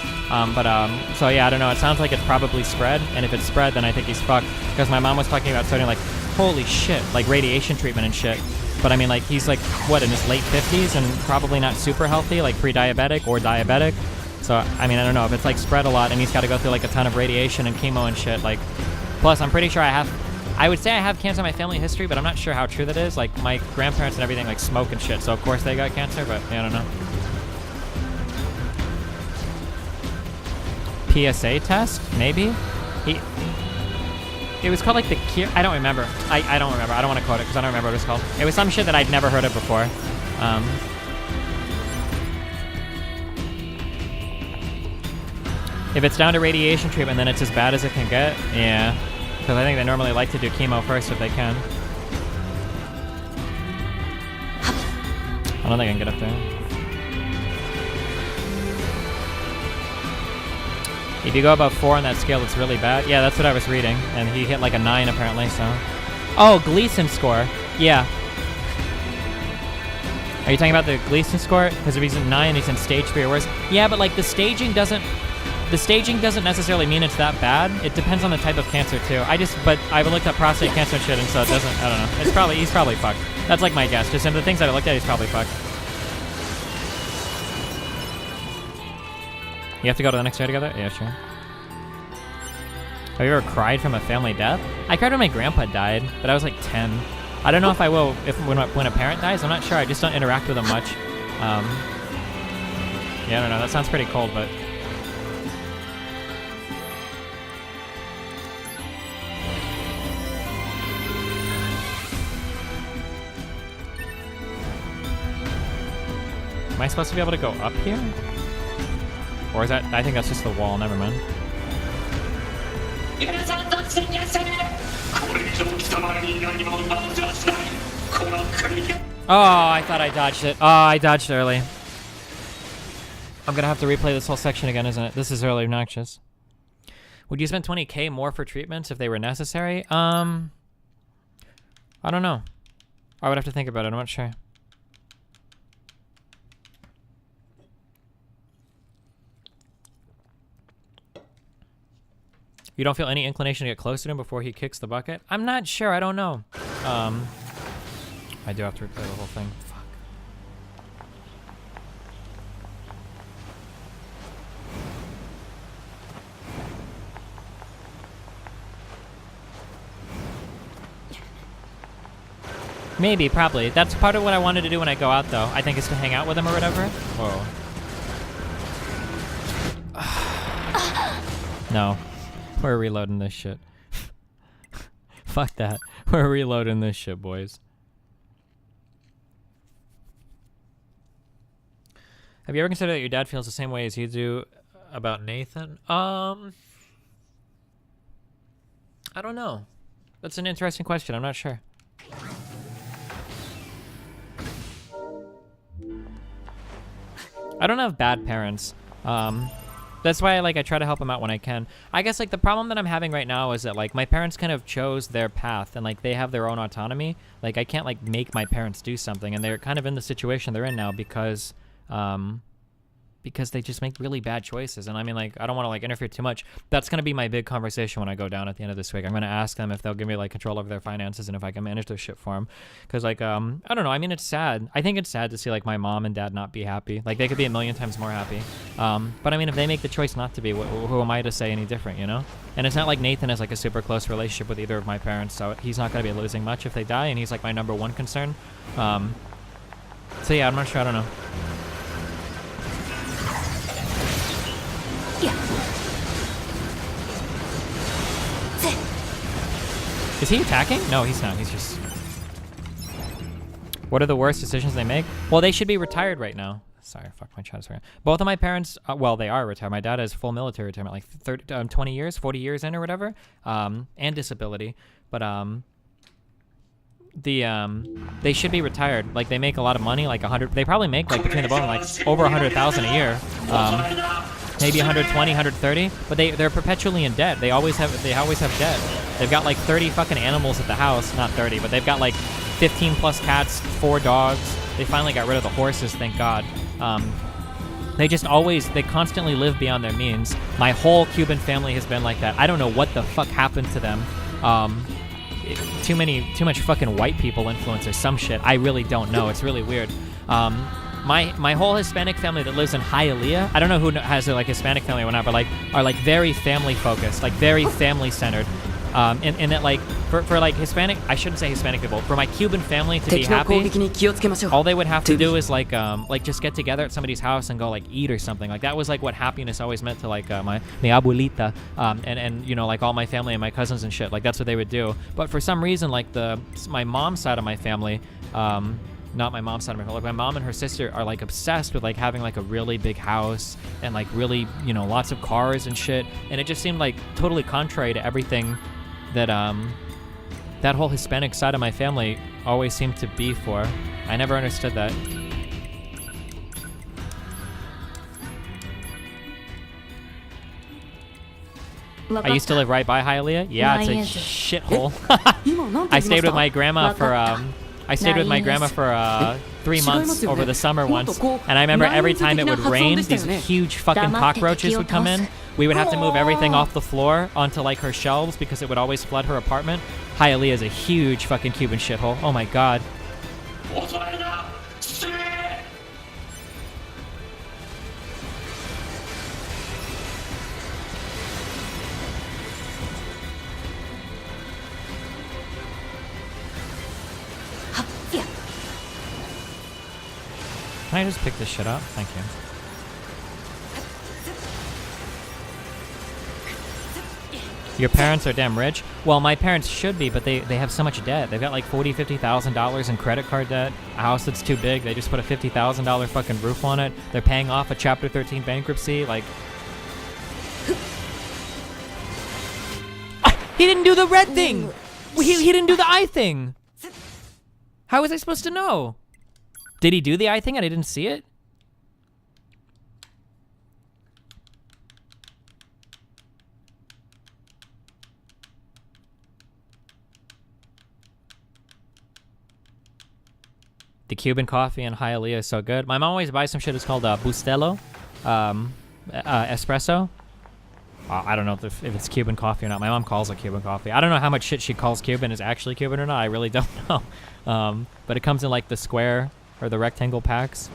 So yeah, I don't know. It sounds like it's probably spread, and if it's spread, then I think he's fucked. Because my mom was talking about starting like, holy shit, like radiation treatment and shit. But I mean, like he's like what, in his late 50s and probably not super healthy, like pre-diabetic or diabetic. So I mean, I don't know if it's like spread a lot, and he's got to go through like a ton of radiation and chemo and shit. Like, plus I'm pretty sure I would say I have cancer in my family history, but I'm not sure how true that is. Like my grandparents and everything like smoke and shit, so of course they got cancer. But yeah, I don't know. PSA test, maybe. It was called like the cure. I don't remember. I don't remember. I don't want to quote it because I don't remember what it was called. It was some shit that I'd never heard of before. If it's down to radiation treatment, then it's as bad as it can get. Yeah, because I think they normally like to do chemo first if they can. I don't think I can get up there. If you go above 4 on that scale, it's really bad. Yeah, that's what I was reading. And he hit like a 9 apparently, so. Oh, Gleason score. Yeah. Are you talking about the Gleason score? Because if he's at 9, he's in stage 3 or worse. Yeah, but like the staging doesn't necessarily mean it's that bad. It depends on the type of cancer too. But I've looked up prostate cancer and shit, and so it doesn't, I don't know. He's probably fucked. That's like my guess. Just in the things that I looked at, he's probably fucked. You have to go to the next day together? Yeah, sure. Have you ever cried from a family death? I cried when my grandpa died, but I was like 10. I don't know if I will when a parent dies. I'm not sure. I just don't interact with them much. Yeah, I don't know. That sounds pretty cold, but... Am I supposed to be able to go up here? Or is that... I think that's just the wall. Never mind. Oh, I thought I dodged it. Oh, I dodged early. I'm gonna have to replay this whole section again, isn't it? This is really obnoxious. Would you spend 20k more for treatments if they were necessary? I don't know. I would have to think about it. I'm not sure. You don't feel any inclination to get closer to him before he kicks the bucket? I'm not sure. I don't know. I do have to replay the whole thing. Fuck. Maybe, probably. That's part of what I wanted to do when I go out, though. I think is to hang out with him or whatever. Whoa. No. We're reloading this shit. Fuck that. We're reloading this shit, boys. Have you ever considered that your dad feels the same way as you do about Nathan? I don't know. That's an interesting question. I'm not sure. I don't have bad parents. That's why I try to help them out when I can. I guess like the problem that I'm having right now is that like my parents kind of chose their path and like they have their own autonomy. Like I can't like make my parents do something, and they're kind of in the situation they're in now because they just make really bad choices. And I mean, like, I don't want to like interfere too much. That's going to be my big conversation when I go down at the end of this week. I'm going to ask them if they'll give me like control over their finances and if I can manage their shit for them. Cause like, I don't know. I mean, it's sad. I think it's sad to see like my mom and dad not be happy. Like they could be a million times more happy. But I mean, if they make the choice not to be, who am I to say any different, you know? And it's not like Nathan has like a super close relationship with either of my parents. So he's not going to be losing much if they die. And he's like my number one concern. So yeah, I'm not sure. I don't know. Is he attacking? No, he's not. He's just... What are the worst decisions they make? Well, they should be retired right now. Sorry, fuck my chat. Sorry. Both of my parents, well, they are retired. My dad has full military retirement, like 30, 20 years, 40 years in or whatever, and disability. But they should be retired. Like, they make a lot of money, like 100. They probably make, like, between the both, like over 100,000 a year. Maybe 120, 130. But they're perpetually in debt. They always have debt. They've got like 30 fucking animals at the house. Not 30, but they've got like 15 plus cats, 4 dogs. They finally got rid of the horses, thank God. They constantly live beyond their means. My whole Cuban family has been like that. I don't know what the fuck happened to them. Too much fucking white people influence or some shit. I really don't know. It's really weird. My whole Hispanic family that lives in Hialeah, I don't know who has a like Hispanic family or not, but like are like very family focused, like very family centered. And that like for like Hispanic, I shouldn't say Hispanic people, for my Cuban family to be happy, all they would have to do is like just get together at somebody's house and go like eat or something. Like that was like what happiness always meant to like my abuelita, and you know, like all my family and my cousins and shit. Like that's what they would do. But for some reason, like my mom's side of my family, not my mom's side of my family, like my mom and her sister are like obsessed with like having like a really big house and like really, you know, lots of cars and shit. And it just seemed like totally contrary to everything that that whole Hispanic side of my family always seemed to be for. I never understood that. I used to live right by Hialeah. Yeah, it's a shithole. I stayed with my grandma for 3 months over the summer once, and I remember every time it would rain, these huge fucking cockroaches would come in. We would have to move everything off the floor onto like her shelves because it would always flood her apartment. Hialeah is a huge fucking Cuban shithole. Oh my god. Can I just pick this shit up? Thank you. Your parents are damn rich? Well, my parents should be, but they have so much debt. They've got like $40,000, $50,000 in credit card debt. A house that's too big, they just put a $50,000 fucking roof on it. They're paying off a Chapter 13 bankruptcy. Like, he didn't do the red thing. He didn't do the eye thing. How was I supposed to know? Did he do the eye thing and I didn't see it? The Cuban coffee in Hialeah is so good. My mom always buys some shit. It's called Bustelo, espresso. I don't know if it's Cuban coffee or not. My mom calls it Cuban coffee. I don't know how much shit she calls Cuban is actually Cuban or not. I really don't know. But it comes in like the square or the rectangle packs.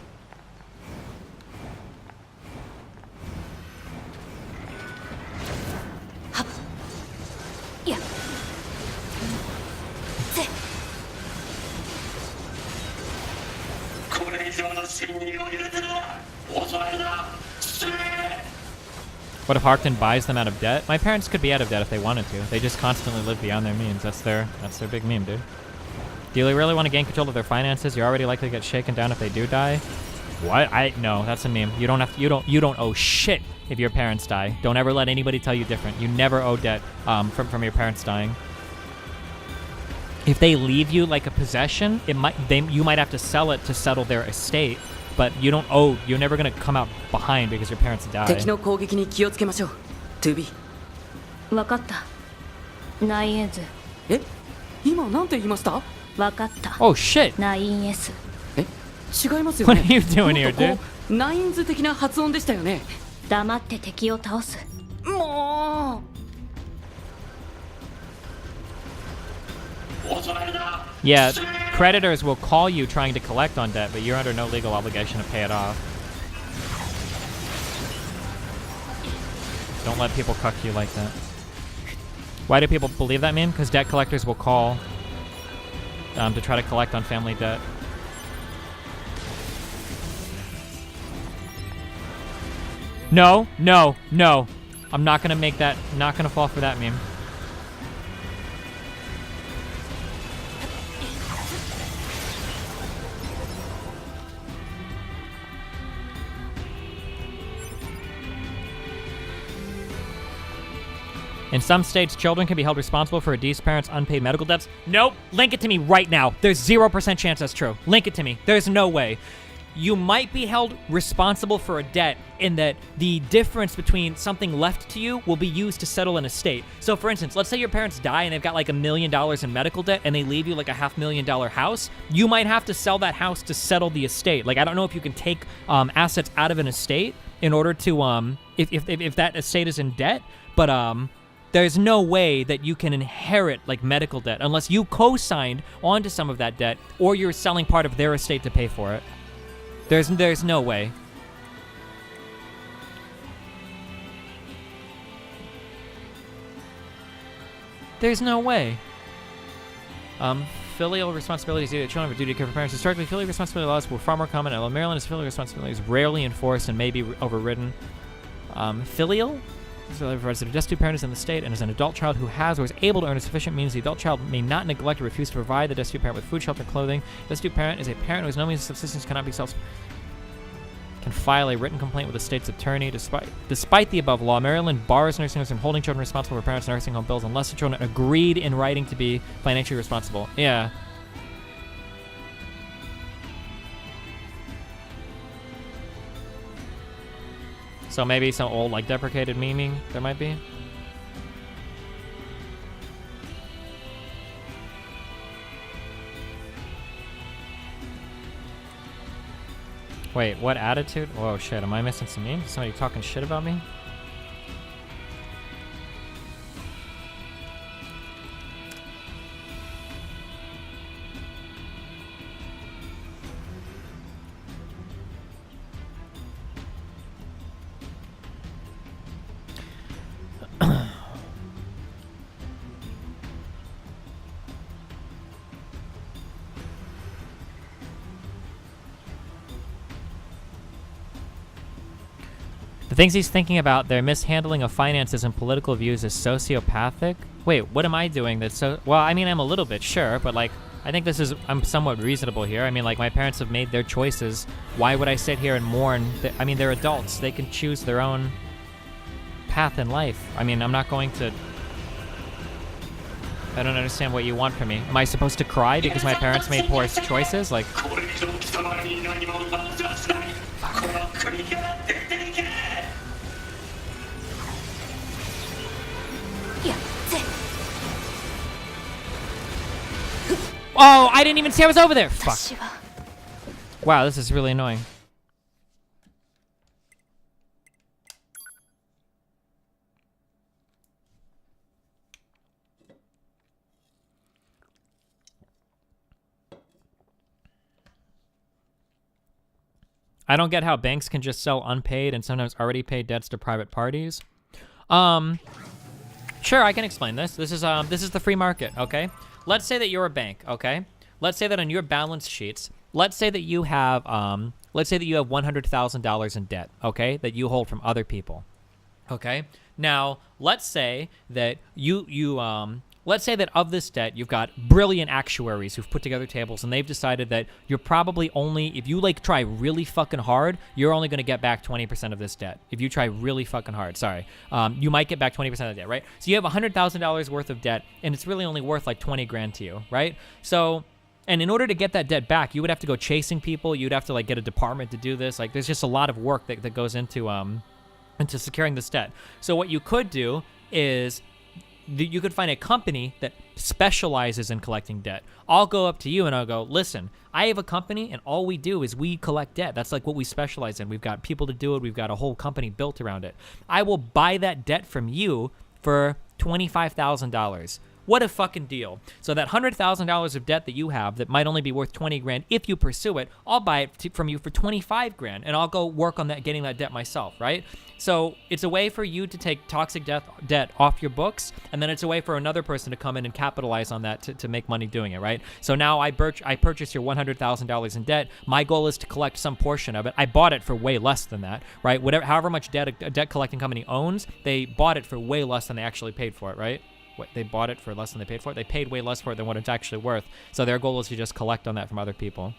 Yeah. What if Harkton buys them out of debt? My parents could be out of debt if they wanted to. They just constantly live beyond their means. That's their big meme, dude. Do you really want to gain control of their finances? You're already likely to get shaken down if they do die. What? No, that's a meme. You don't owe shit if your parents die. Don't ever let anybody tell you different. You never owe debt from your parents dying. If they leave you like a possession, you might have to sell it to settle their estate, but you don't owe. You're never gonna come out behind because your parents die. 敵の攻撃に気をつけましょう。2B。わかった。ナインエズ。え？今なんて言いました？わかった。Oh shit. ナインエス。え？違いますよ What ね。 are you doing here, もっとこ dude? うナインズ的な発音でしたよね。黙って敵を倒す。もう。Yeah, creditors will call you trying to collect on debt, but you're under no legal obligation to pay it off. Don't let people cuck you like that. Why do people believe that meme? Because debt collectors will call to try to collect on family debt. No, no, no. I'm not gonna make that, not gonna fall for that meme. In some states, children can be held responsible for a deceased parent's unpaid medical debts. Nope. Link it to me right now. There's 0% chance that's true. Link it to me. There's no way. You might be held responsible for a debt in that the difference between something left to you will be used to settle an estate. So for instance, let's say your parents die and they've got like $1 million in medical debt and they leave you like a $500,000 house. You might have to sell that house to settle the estate. Like, I don't know if you can take assets out of an estate in order to, if that estate is in debt, but there's no way that you can inherit like medical debt unless you co-signed onto some of that debt or you're selling part of their estate to pay for it. There's no way. There's no way. Filial responsibilities due to children have a duty to care for parents. Historically, filial responsibility laws were far more common. Although Maryland is filial responsibility is rarely enforced and may be overridden. Filial? So it refers to a destitute parent is in the state and is an adult child who has or is able to earn a sufficient means. The adult child may not neglect or refuse to provide the destitute parent with food, shelter, clothing. Destitute parent is a parent who has no means of subsistence, cannot be can file a written complaint with the state's attorney. Despite the above law, Maryland bars nursing homes from holding children responsible for parents' nursing home bills unless the children agreed in writing to be financially responsible. Yeah. So maybe some old, like, deprecated memeing there might be. Wait, what attitude? Whoa, shit, am I missing some memes? Somebody talking shit about me? The things he's thinking about, their mishandling of finances and political views is sociopathic. Wait, what am I doing that's so... Well, I mean, I'm a little bit sure, but, like, I think I'm somewhat reasonable here. I mean, like, my parents have made their choices. Why would I sit here and mourn? I mean, they're adults. They can choose their own path in life. I mean, I'm not going to... I don't understand what you want from me. Am I supposed to cry because my parents made poor choices? Like... Oh, I didn't even see I was over there. Fuck. Wow, this is really annoying. I don't get how banks can just sell unpaid and sometimes already paid debts to private parties. Sure, I can explain this. This is the free market, okay? Let's say that you're a bank, okay? Let's say that on your balance sheets, let's say that you have $100,000 in debt, okay? That you hold from other people, okay? Now, let's say that let's say that of this debt, you've got brilliant actuaries who've put together tables and they've decided that you're probably only, if you like try really fucking hard, you're only going to get back 20% of this debt. If you try really fucking hard, sorry. You might get back 20% of the debt, right? So you have $100,000 worth of debt and it's really only worth like 20 grand to you, right? So, and in order to get that debt back, you would have to go chasing people. You'd have to like get a department to do this. Like there's just a lot of work that goes into securing this debt. So what you could do is you could find a company that specializes in collecting debt. I'll go up to you and I'll go, listen, I have a company and all we do is we collect debt. That's like what we specialize in. We've got people to do it. We've got a whole company built around it. I will buy that debt from you for $25,000. What a fucking deal. So that $100,000 of debt that you have that might only be worth 20 grand if you pursue it, I'll buy it from you for 25 grand and I'll go work on that, getting that debt myself, right? So it's a way for you to take toxic debt off your books, and then it's a way for another person to come in and capitalize on that to make money doing it, right? So now I purchase your $100,000 in debt. My goal is to collect some portion of it. I bought it for way less than that, right? However much debt a debt collecting company owns, they bought it for way less than they actually paid for it, right? They bought it for less than they paid for it. They paid way less for it than what it's actually worth. So their goal is to just collect on that from other people.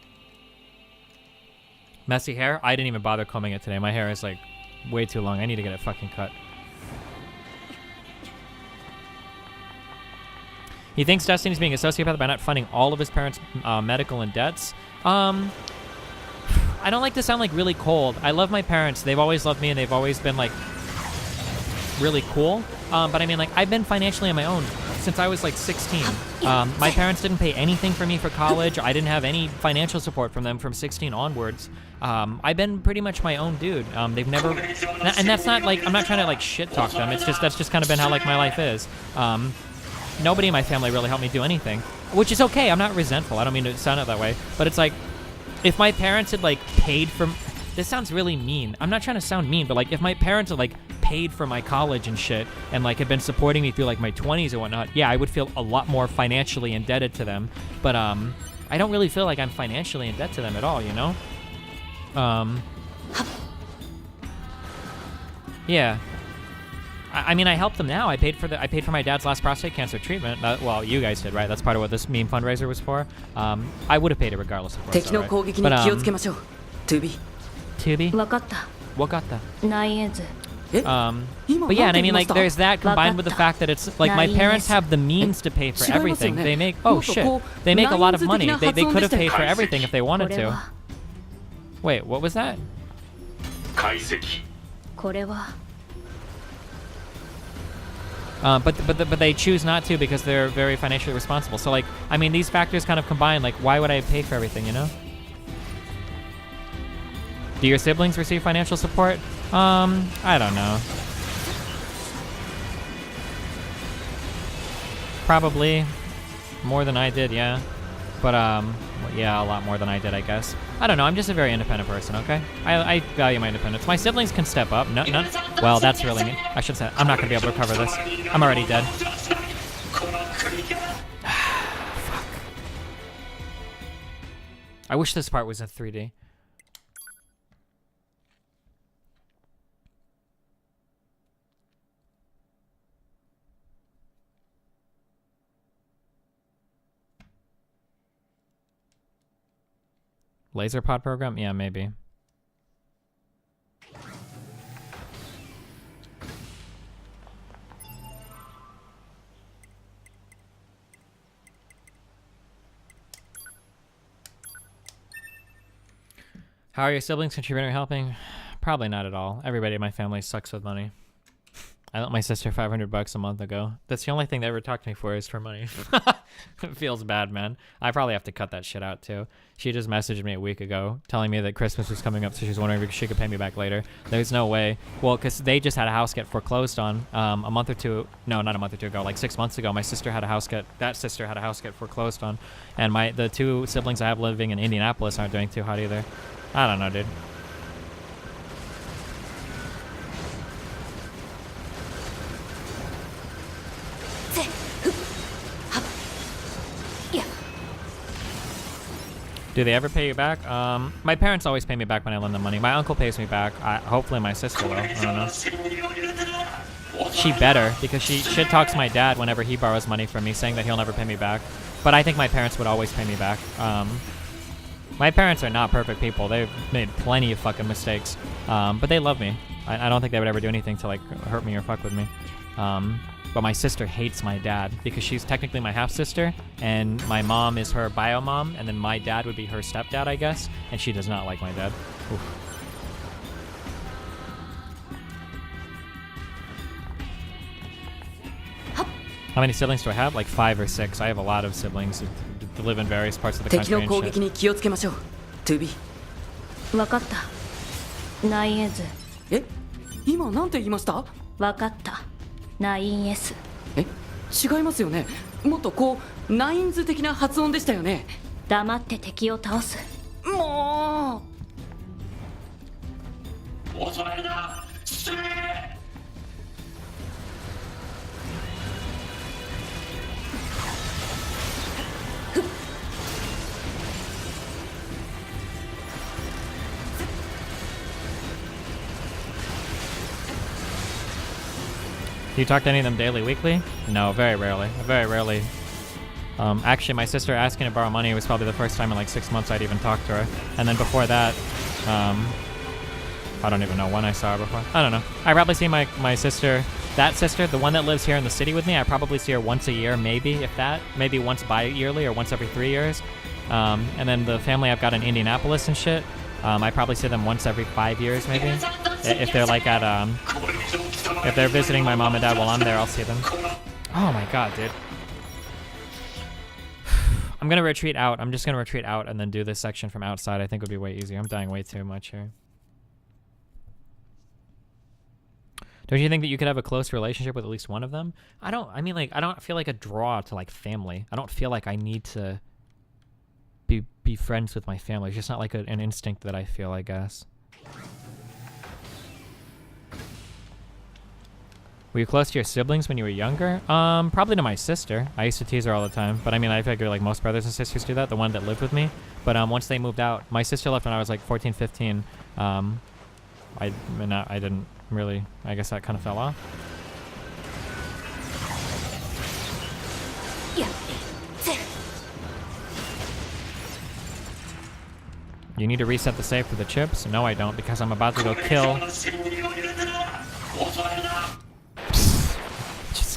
Messy hair? I didn't even bother combing it today. My hair is like way too long. I need to get it fucking cut. He thinks Destiny's being a sociopath by not funding all of his parents' medical and debts. I don't like to sound like really cold. I love my parents. They've always loved me and they've always been like really cool. But I mean, like, I've been financially on my own since I was like 16. My parents didn't pay anything for me for college. I didn't have any financial support from them from 16 onwards. I've been pretty much my own dude. They've never, and that's not like, I'm not trying to like shit talk them. It's just, that's just kind of been how like my life is. Nobody in my family really helped me do anything, which is okay. I'm not resentful. I don't mean to sound it that way, but it's like, if my parents had like paid for, this sounds really mean. I'm not trying to sound mean, but like if my parents had like paid for my college and shit and like had been supporting me through like my 20s and whatnot, yeah, I would feel a lot more financially indebted to them. But I don't really feel like I'm financially in debt to them at all, you know? Yeah. I mean, I helped them now. I paid for my dad's last prostate cancer treatment. Well, you guys did, right? That's part of what this meme fundraiser was for. I would have paid it regardless, of course. 敵の攻撃に気をつけましょう。Tubi. Tubi? 分かった。 Wakata. ナイエンズ。 え But yeah, and I mean, like, there's that combined with the fact that it's like my parents have the means to pay for everything. They make, oh shit, they make a lot of money. They could have paid for everything if they wanted to. Wait, what was that? これは But they choose not to because they're very financially responsible. So like, I mean, these factors kind of combine. Like, why would I pay for everything, you know? Do your siblings receive financial support? I don't know. Probably more than I did, yeah. But yeah, a lot more than I did, I guess. I don't know. I'm just a very independent person, okay? I value my independence. My siblings can step up. No. Well, that's really mean. I should say I'm not gonna be able to recover this. I'm already dead. Fuck. I wish this part was in 3D. Laser pod program? Yeah, maybe. How are your siblings contributing or helping? Probably not at all. Everybody in my family sucks with money. I lent my sister $500 a month ago. That's the only thing they ever talked to me for is for money. It feels bad, man. I probably have to cut that shit out too. She just messaged me a week ago telling me that Christmas was coming up, so she's wondering if she could pay me back later. There's no way. Well, because they just had a house get foreclosed on a month or two. No, not a month or two ago. Like 6 months ago, my sister had a house get. That sister had a house get foreclosed on, and the two siblings I have living in Indianapolis aren't doing too hot either. I don't know, dude. Do they ever pay you back? My parents always pay me back when I lend them money. My uncle pays me back. Hopefully my sister will. I don't know. She better, because she shit talks my dad whenever he borrows money from me, saying that he'll never pay me back. But I think my parents would always pay me back. My parents are not perfect people. They've made plenty of fucking mistakes. But they love me. I don't think they would ever do anything to like hurt me or fuck with me. But my sister hates my dad because she's technically my half-sister, and my mom is her bio mom, and then my dad would be her stepdad, I guess, and she does not like my dad. Oof. How many siblings do I have? Like 5 or 6. I have a lot of siblings who live in various parts of the country and shit. 分かった。ナインエズ。え、今なんて言いました？分かった。ナインエス。え、違いますよね。もっとこうナインズ的な発音でしたよね。黙って敵を倒す。もう。恐れるな。死ね。Do you talk to any of them daily, weekly? No, very rarely. Very rarely. Actually, my sister asking to borrow money was probably the first time in like 6 months I'd even talked to her. And then before that, I don't even know when I saw her before. I don't know. I probably see my sister That sister, the one that lives here in the city with me, I probably see her once a year, maybe, if that. Maybe once bi-yearly or once every 3 years. And then the family I've got in Indianapolis and shit, I probably see them once every 5 years, maybe. If they're like at, if they're visiting my mom and dad while I'm there, I'll see them. Oh my god, dude. I'm gonna retreat out. I'm just gonna retreat out and then do this section from outside. I think would be way easier. I'm dying way too much here. Don't you think that you could have a close relationship with at least one of them? I mean, like, I don't feel like a draw to, like, family. I don't feel like I need to be friends with my family. It's just not like an instinct that I feel, I guess. Were you close to your siblings when you were younger? Probably to my sister. I used to tease her all the time. But I mean, I figure like most brothers and sisters do that, the one that lived with me. But once they moved out, my sister left when I was like 14, 15. I didn't really, I guess that kind of fell off. You need to reset the save for the chips? No, I don't, because I'm about to go kill. Just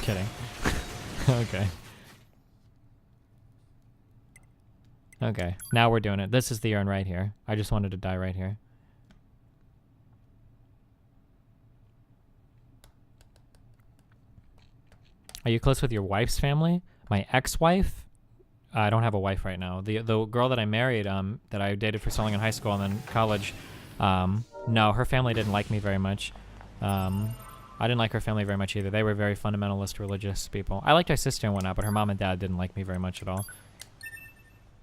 kidding. Okay. Okay, now we're doing it. This is the urn right here. I just wanted to die right here. Are you close with your wife's family? My ex-wife? I don't have a wife right now. The girl that I married, that I dated for so long in high school and then college, no, her family didn't like me very much. I didn't like her family very much either. They were very fundamentalist religious people. I liked her sister and whatnot, but her mom and dad didn't like me very much at all.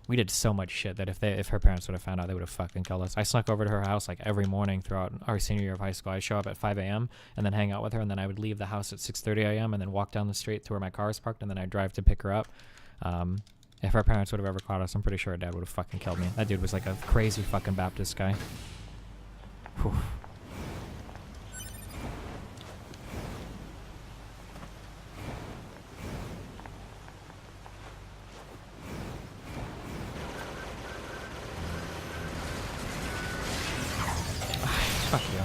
We did so much shit that if her parents would have found out, they would have fucking killed us. I snuck over to her house like every morning throughout our senior year of high school. I'd show up at 5 a.m. and then hang out with her, and then I would leave the house at 6:30 a.m. and then walk down the street to where my car is parked, and then I'd drive to pick her up. If her parents would have ever caught us, I'm pretty sure her dad would have fucking killed me. That dude was like a crazy fucking Baptist guy. Whew. Fuck you.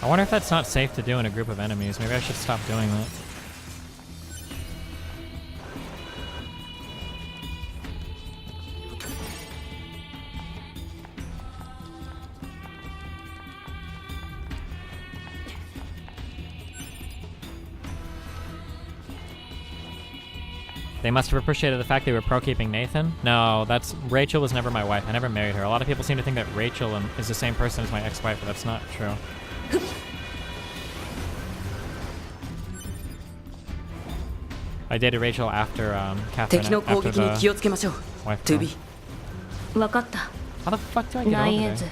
I wonder if that's not safe to do in a group of enemies. Maybe I should stop doing that. They must have appreciated the fact they were pro-keeping Nathan. No, Rachel was never my wife. I never married her. A lot of people seem to think that Rachel is the same person as my ex-wife, but that's not true. I dated Rachel after Catherine, after the wife. 分かった How the fuck do I get ナイン over エズ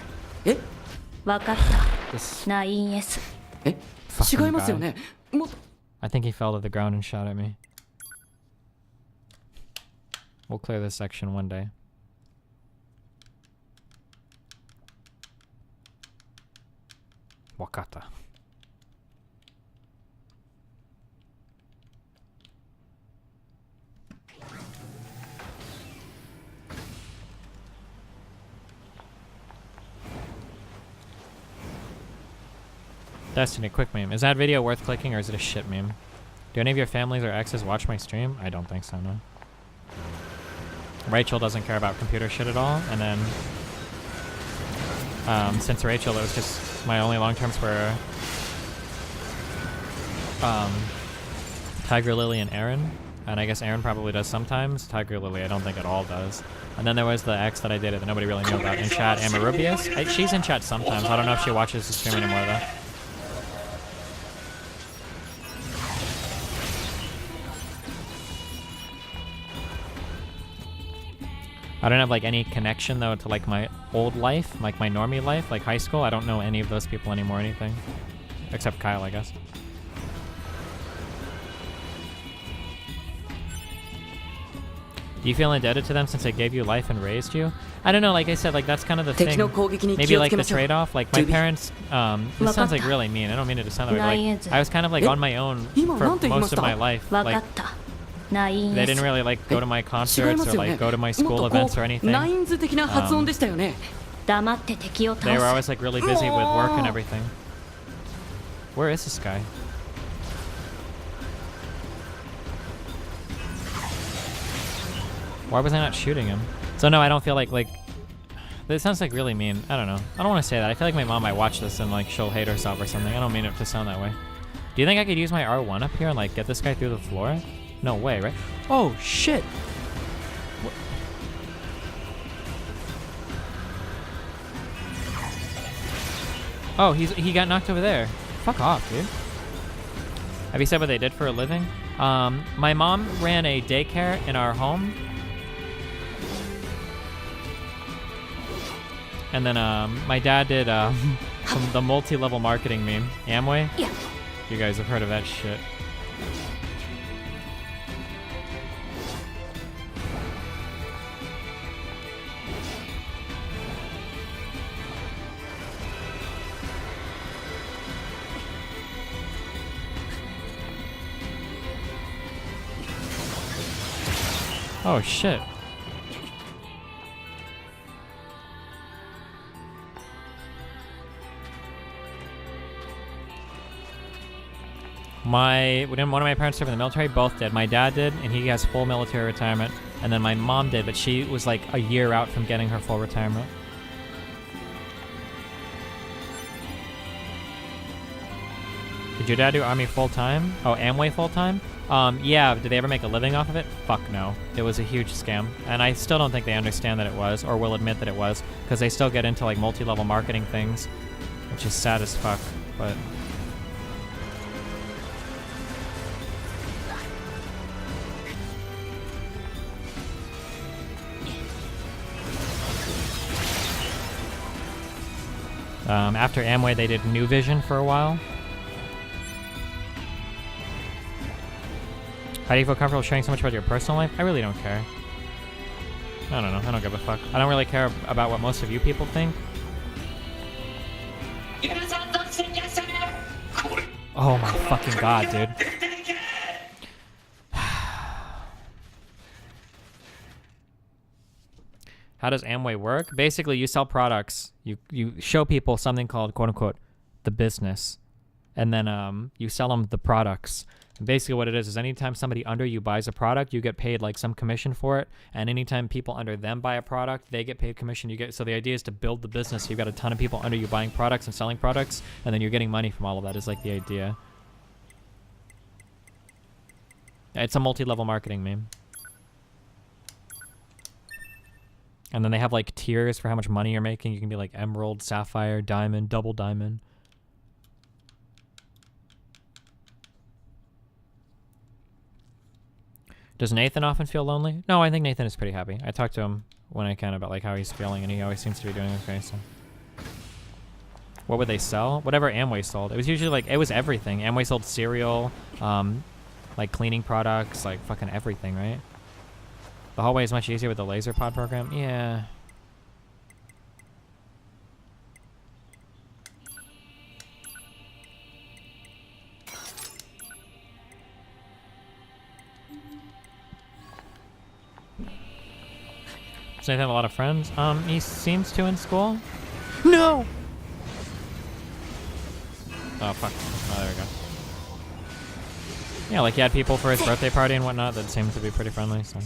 there? 分かった This ナインエス fucking 違いますよ guy. ね。もっと I think he fell to the ground and shot at me. We'll clear this section one day. Wakata. Destiny, quick meme. Is that video worth clicking or is it a shit meme? Do any of your families or exes watch my stream? I don't think so, no. Rachel doesn't care about computer shit at all, and then since Rachel, it was just my only long terms were Tiger Lily and Aaron, and I guess Aaron probably does sometimes. Tiger Lily I don't think at all does. And then there was the ex that I dated that nobody really knew about in chat, Amarubius. She's in chat sometimes. I don't know if she watches the stream anymore though. I don't have like any connection though to like my old life, like my normie life, like high school. I don't know any of those people anymore or anything. Except Kyle, I guess. Do you feel indebted to them since they gave you life and raised you? I don't know, like I said, like that's kind of the 敵 thing. の攻撃に Maybe 気をつ like け the ましょう trade-off. Like my Juby. parents, this sounds like really mean. I don't mean it to sound that way. But, like, I was kind of like on my own for most of my life. 分か Like ったナイン they エ didn't ス really like go to my 違い concerts ます or よね like go to my もっ school とこ events or う anything. ナインズ的な発音でしたよね、黙って敵を They 倒 were す always like really busy with work and everything. Where is this guy? Why was I not shooting him? So no, I don't feel like this sounds like really mean. I don't know. I don't want to say that. I feel like my mom might watch this and like she'll hate herself or something. I don't mean it to sound that way. Do you think I could use my R1 up here and like get this guy through the floor? No way, right? Oh shit! Oh, he got knocked over there. Fuck off, dude. Have you said what they did for a living? My mom ran a daycare in our home. And then my dad did the multi-level marketing meme. Amway? Yeah. You guys have heard of that shit. Oh shit. One of my parents served in the military. Both did. My dad did, and he has full military retirement. And then my mom did, but she was like a year out from getting her full retirement. Did your dad do Army full-time? Oh, Amway full-time? Yeah, did they ever make a living off of it? Fuck no. It was a huge scam. And I still don't think they understand that it was, or will admit that it was, because they still get into like multi-level marketing things, which is sad as fuck, but... After Amway, they did New Vision for a while. How do you feel comfortable sharing so much about your personal life? I really don't care. I don't know. I don't give a fuck. I don't really care about what most of you people think. Oh my fucking god, dude. How does Amway work? Basically, you sell products. You show people something called, quote unquote, the business. And then you sell them the products. And basically what it is anytime somebody under you buys a product, you get paid like some commission for it. And anytime people under them buy a product, they get paid commission. So the idea is to build the business. So you've got a ton of people under you buying products and selling products. And then you're getting money from all of that is like the idea. It's a multi-level marketing meme. And then they have like tiers for how much money you're making. You can be like emerald, sapphire, diamond, double diamond. Does Nathan often feel lonely? No, I think Nathan is pretty happy. I talk to him when I can about like how he's feeling, and he always seems to be doing okay. So, what would they sell? Whatever Amway sold. It was usually like it was everything. Amway sold cereal, like cleaning products, like fucking everything, right? The hallway is much easier with the laser pod program. Yeah. Does Nathan have a lot of friends? He seems to in school. No! Oh, fuck. Oh, there we go. Yeah, like he had people for his birthday party and whatnot that seemed to be pretty friendly, so...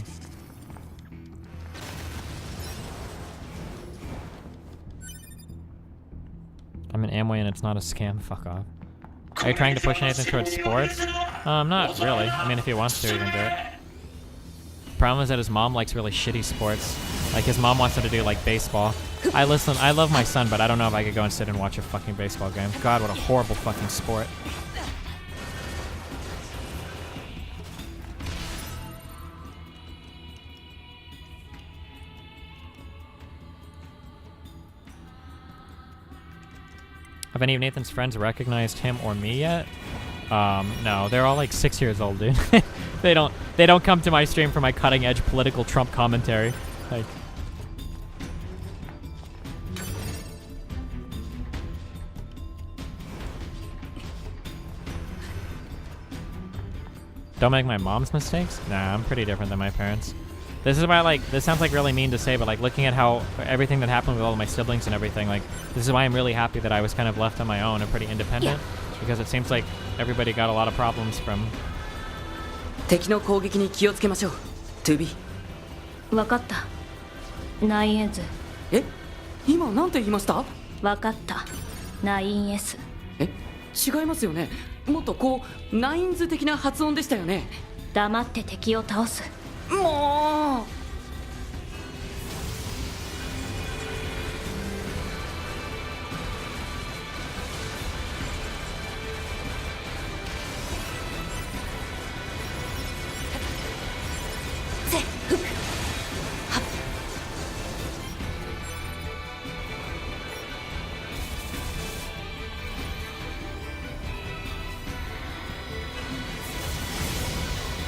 I'm an Amway and it's not a scam. Fuck off. Are you trying to push Nathan towards sports? Not really. I mean, if he wants to, he can do it. Problem is that his mom likes really shitty sports. Like, his mom wants him to do, like, baseball. I love my son, but I don't know if I could go and sit and watch a fucking baseball game. God, what a horrible fucking sport. Have any of Nathan's friends recognized him or me yet? No, they're all like 6 years old, dude. They don't come to my stream for my cutting edge political Trump commentary. Like, don't make my mom's mistakes? Nah, I'm pretty different than my parents. This is why, like, this sounds like really mean to say, but like looking at how everything that happened with all of my siblings and everything, like, this is why I'm really happy that I was kind of left on my own and pretty independent, because it seems like everybody got a lot of problems from. 敵の攻撃に気をつけましょう。2B。分かった。ナインエズ。え、今なんて言いました？分かった。ナインエス。え、違いますよね。もっとこうナインズ的な発音でしたよね。黙って敵を倒す。もう。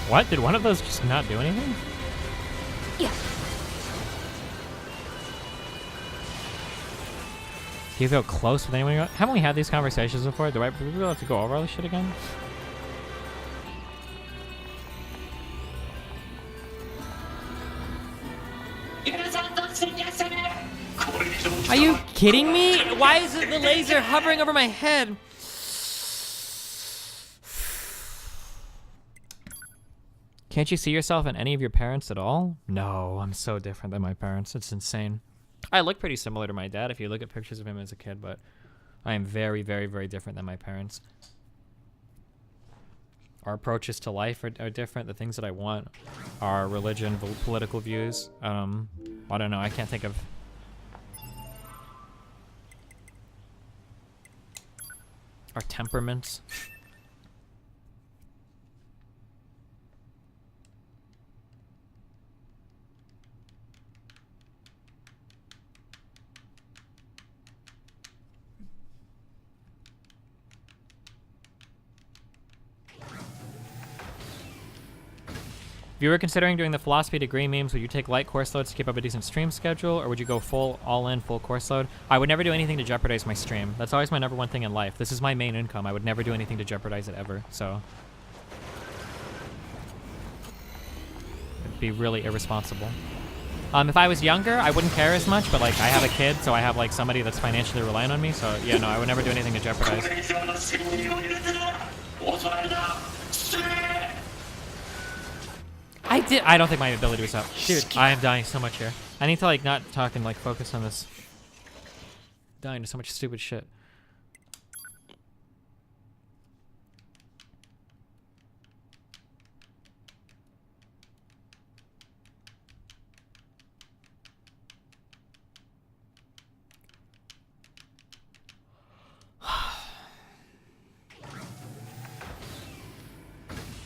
What? Did one of those just not do anything? Yeah. Do you feel close with anyone? Haven't we had these conversations before? Do we really have to go over all this shit again? Are you kidding me? Why is it the laser hovering over my head? Can't you see yourself in any of your parents at all? No, I'm so different than my parents. It's insane. I look pretty similar to my dad if you look at pictures of him as a kid, but I am very, very, very different than my parents. Our approaches to life are different. The things that I want, our religion, political views. I don't know. I can't think of. Our temperaments. If you were considering doing the philosophy degree memes, would you take light course loads to keep up a decent stream schedule, or would you go full all-in, full course load? I would never do anything to jeopardize my stream. That's always my number one thing in life. This is my main income. I would never do anything to jeopardize it ever, so. It'd be really irresponsible. If I was younger, I wouldn't care as much, but like I have a kid, so I have like somebody that's financially reliant on me, so yeah, no, I would never do anything to jeopardize. I don't think my ability was up. Dude, I am dying so much here. I need to like not talk and like focus on this. Dying to so much stupid shit.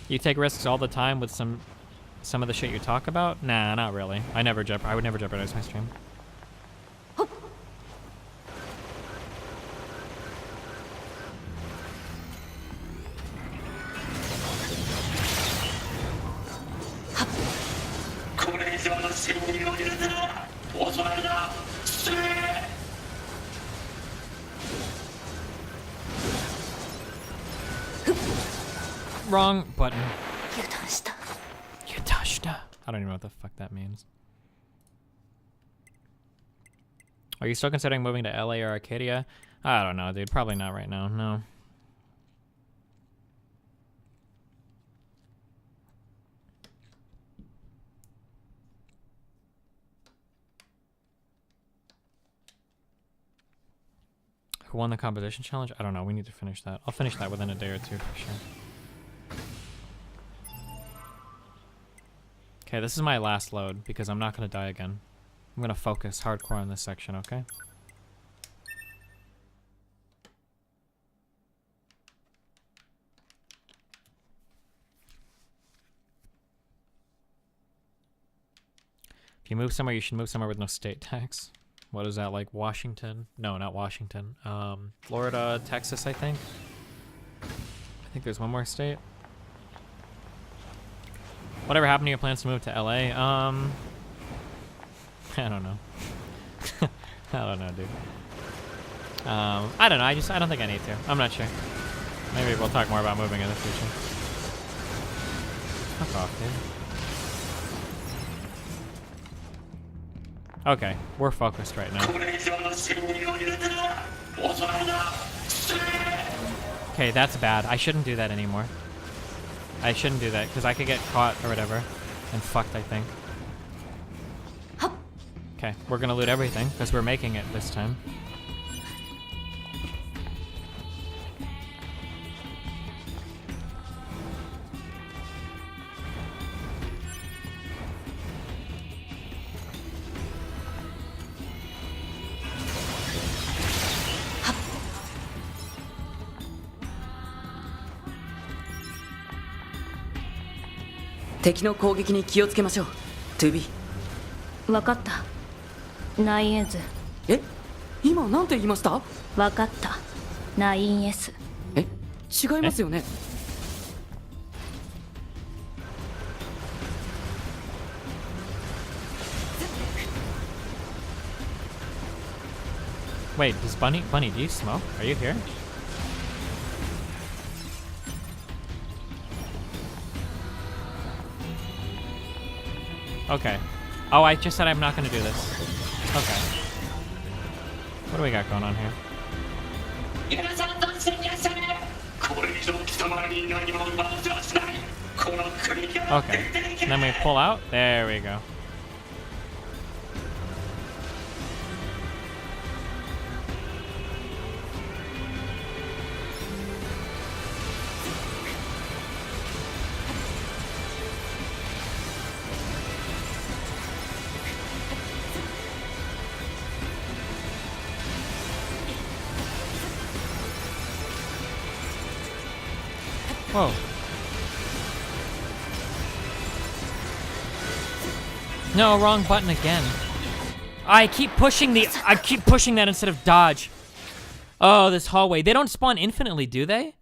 You take risks all the time with some of the shit you talk about? Nah, not really. I would never jeopardize my stream. Wrong button. I don't even know what the fuck that means. Are you still considering moving to LA or Arcadia? I don't know, dude. Probably not right now. No. Who won the composition challenge? I don't know. We need to finish that. I'll finish that within a day or two for sure. Okay, this is my last load because I'm not going to die again. I'm going to focus hardcore on this section, okay? If you move somewhere, you should move somewhere with no state tax. What is that, like Washington? No, not Washington. Florida, Texas, I think. I think there's one more state. Whatever happened to your plans to move to LA? I don't know. I don't know, dude. I don't know. I don't think I need to. I'm not sure. Maybe we'll talk more about moving in the future. Fuck off, dude. Okay, we're focused right now. Okay, that's bad. I shouldn't do that anymore. I shouldn't do that, because I could get caught or whatever. And fucked, I think. Okay, we're gonna loot everything, because we're making it this time.敵の攻撃に気をつけましょう。2B。分かった。ナインエズ。え、今なんて言いました？分かった。ナインエス。え、違いますよね。Wait, does Bunny, do you smoke? Are you here? Okay. Oh, I just said I'm not gonna do this. Okay. What do we got going on here? Okay. And then we pull out. There we go. Whoa. No, wrong button again. I keep pushing that instead of dodge. Oh, this hallway. They don't spawn infinitely, do they?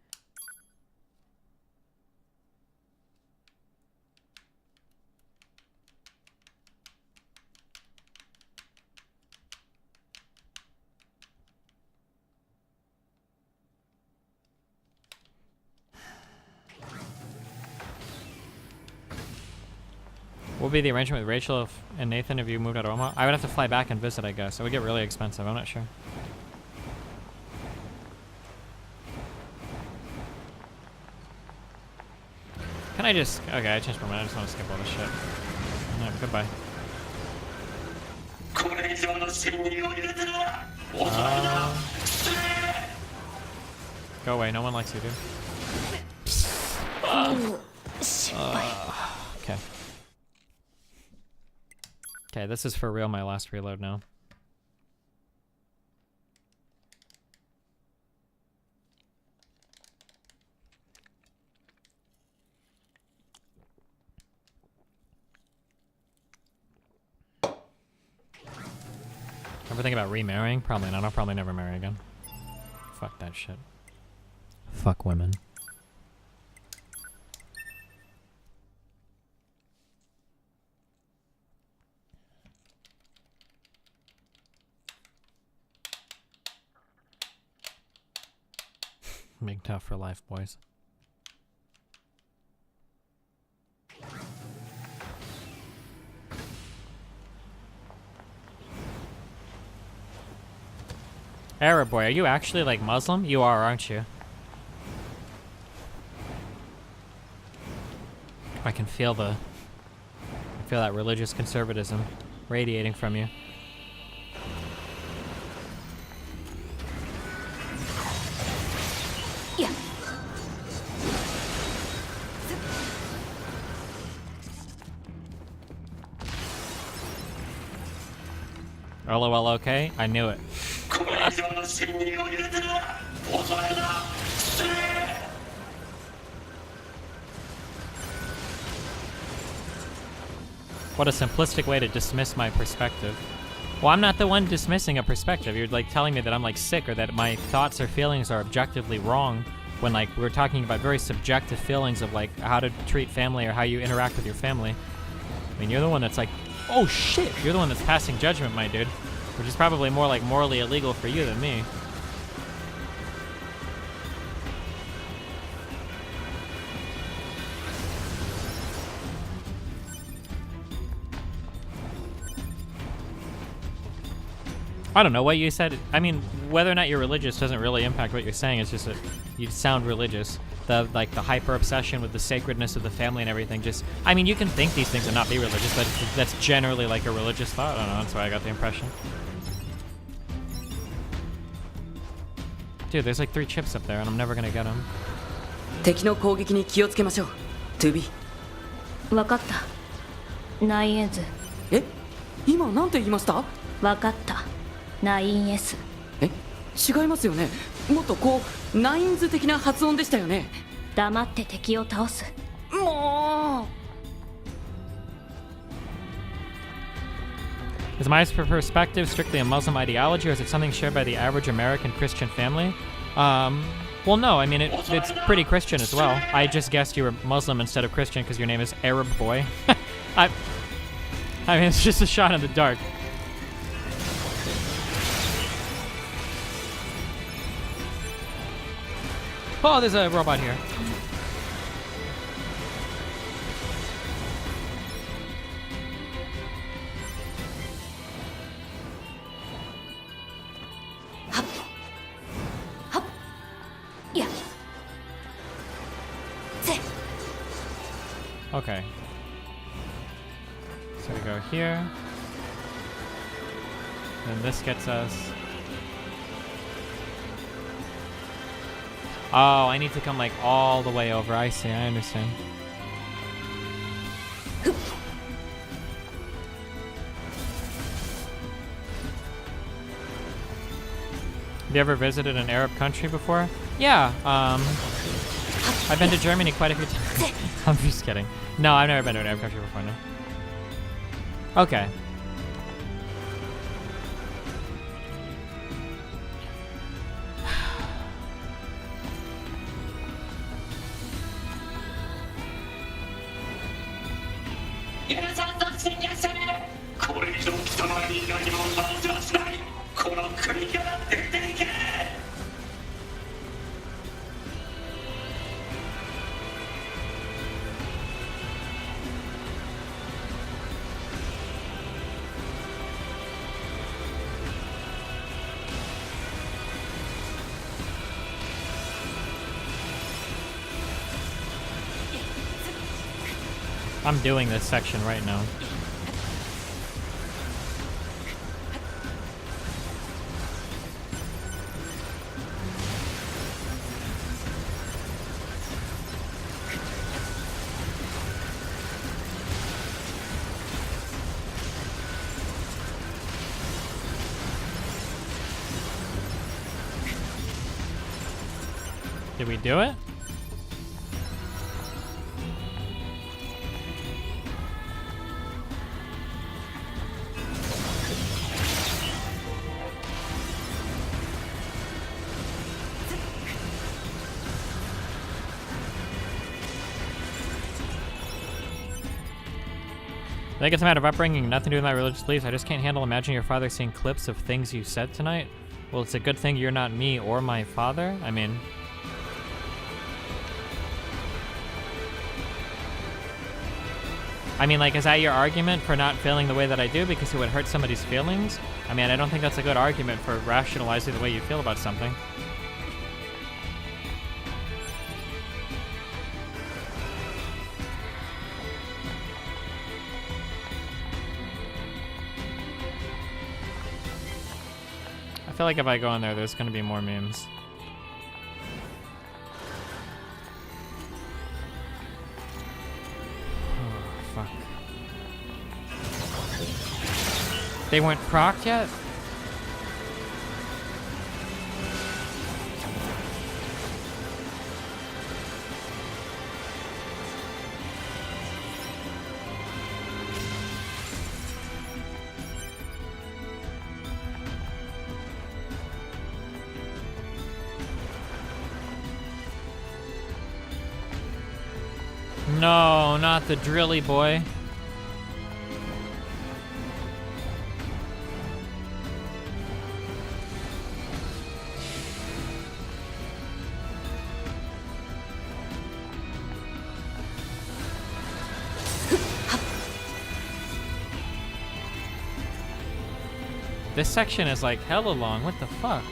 What would be the arrangement with Rachel and Nathan if you moved out of Omaha? I would have to fly back and visit, I guess. It would get really expensive. I'm not sure. Can I just... Okay, I changed my mind. I just want to skip all this shit. Alright, goodbye. Go away. No one likes you, dude. Okay. Okay, this is for real my last reload now. Ever think about remarrying? Probably not. I'll probably never marry again. Fuck that shit. Fuck women. Being tough for life, boys. Arab boy, are you actually like Muslim? You are, aren't you? I can feel that religious conservatism radiating from you. LOL, okay? I knew it. What a simplistic way to dismiss my perspective. Well, I'm not the one dismissing a perspective. You're like telling me that I'm like sick or that my thoughts or feelings are objectively wrong when like we were talking about very subjective feelings of like how to treat family or how you interact with your family. I mean, you're the one that's like, oh shit, you're the one that's passing judgment, my dude, which is probably more like morally illegal for you than me. I don't know what you said. I mean, whether or not you're religious doesn't really impact what you're saying. It's just that you sound religious. The hyper obsession with the sacredness of the family and everything. Just, I mean, you can think these things and not be religious, but that's generally like a religious thought. I don't know. That's why I got the impression. Dude, there's like 3 chips up there, and I'm never gonna get them. 敵の攻撃に気をつけましょう。2B。分かった。ナインエズ。え、今なんて言いました？分かった。ナインエス。え、違いますよね。もっとこうナインズ的な発音でしたよね。黙って敵を倒す。もう。Is my perspective strictly a Muslim ideology, or is it something shared by the average American Christian family? Well, no. I mean, it's pretty Christian as well. I just guessed you were Muslim instead of Christian because your name is Arab Boy. I mean, it's just a shot in the dark. Oh, there's a robot here. Yeah. Okay. So we go here. Then this gets us. Oh, I need to come like all the way over. I see, I understand. Have you ever visited an Arab country before? Yeah, I've been to Germany quite a few times. I'm just kidding. No, I've never been to an Arab country before, no. Okay. I'm doing this section right now. Did we do it? I think it's a matter of upbringing, nothing to do with my religious beliefs. I just can't handle imagining your father seeing clips of things you said tonight. Well, it's a good thing you're not me or my father. I mean... like, is that your argument for not feeling the way that I do because it would hurt somebody's feelings? I mean, I don't think that's a good argument for rationalizing the way you feel about something. I feel like if I go in there, there's gonna be more memes. Oh, fuck. They weren't procced yet? No, not the drilly boy. This section is like hella long. What the fuck?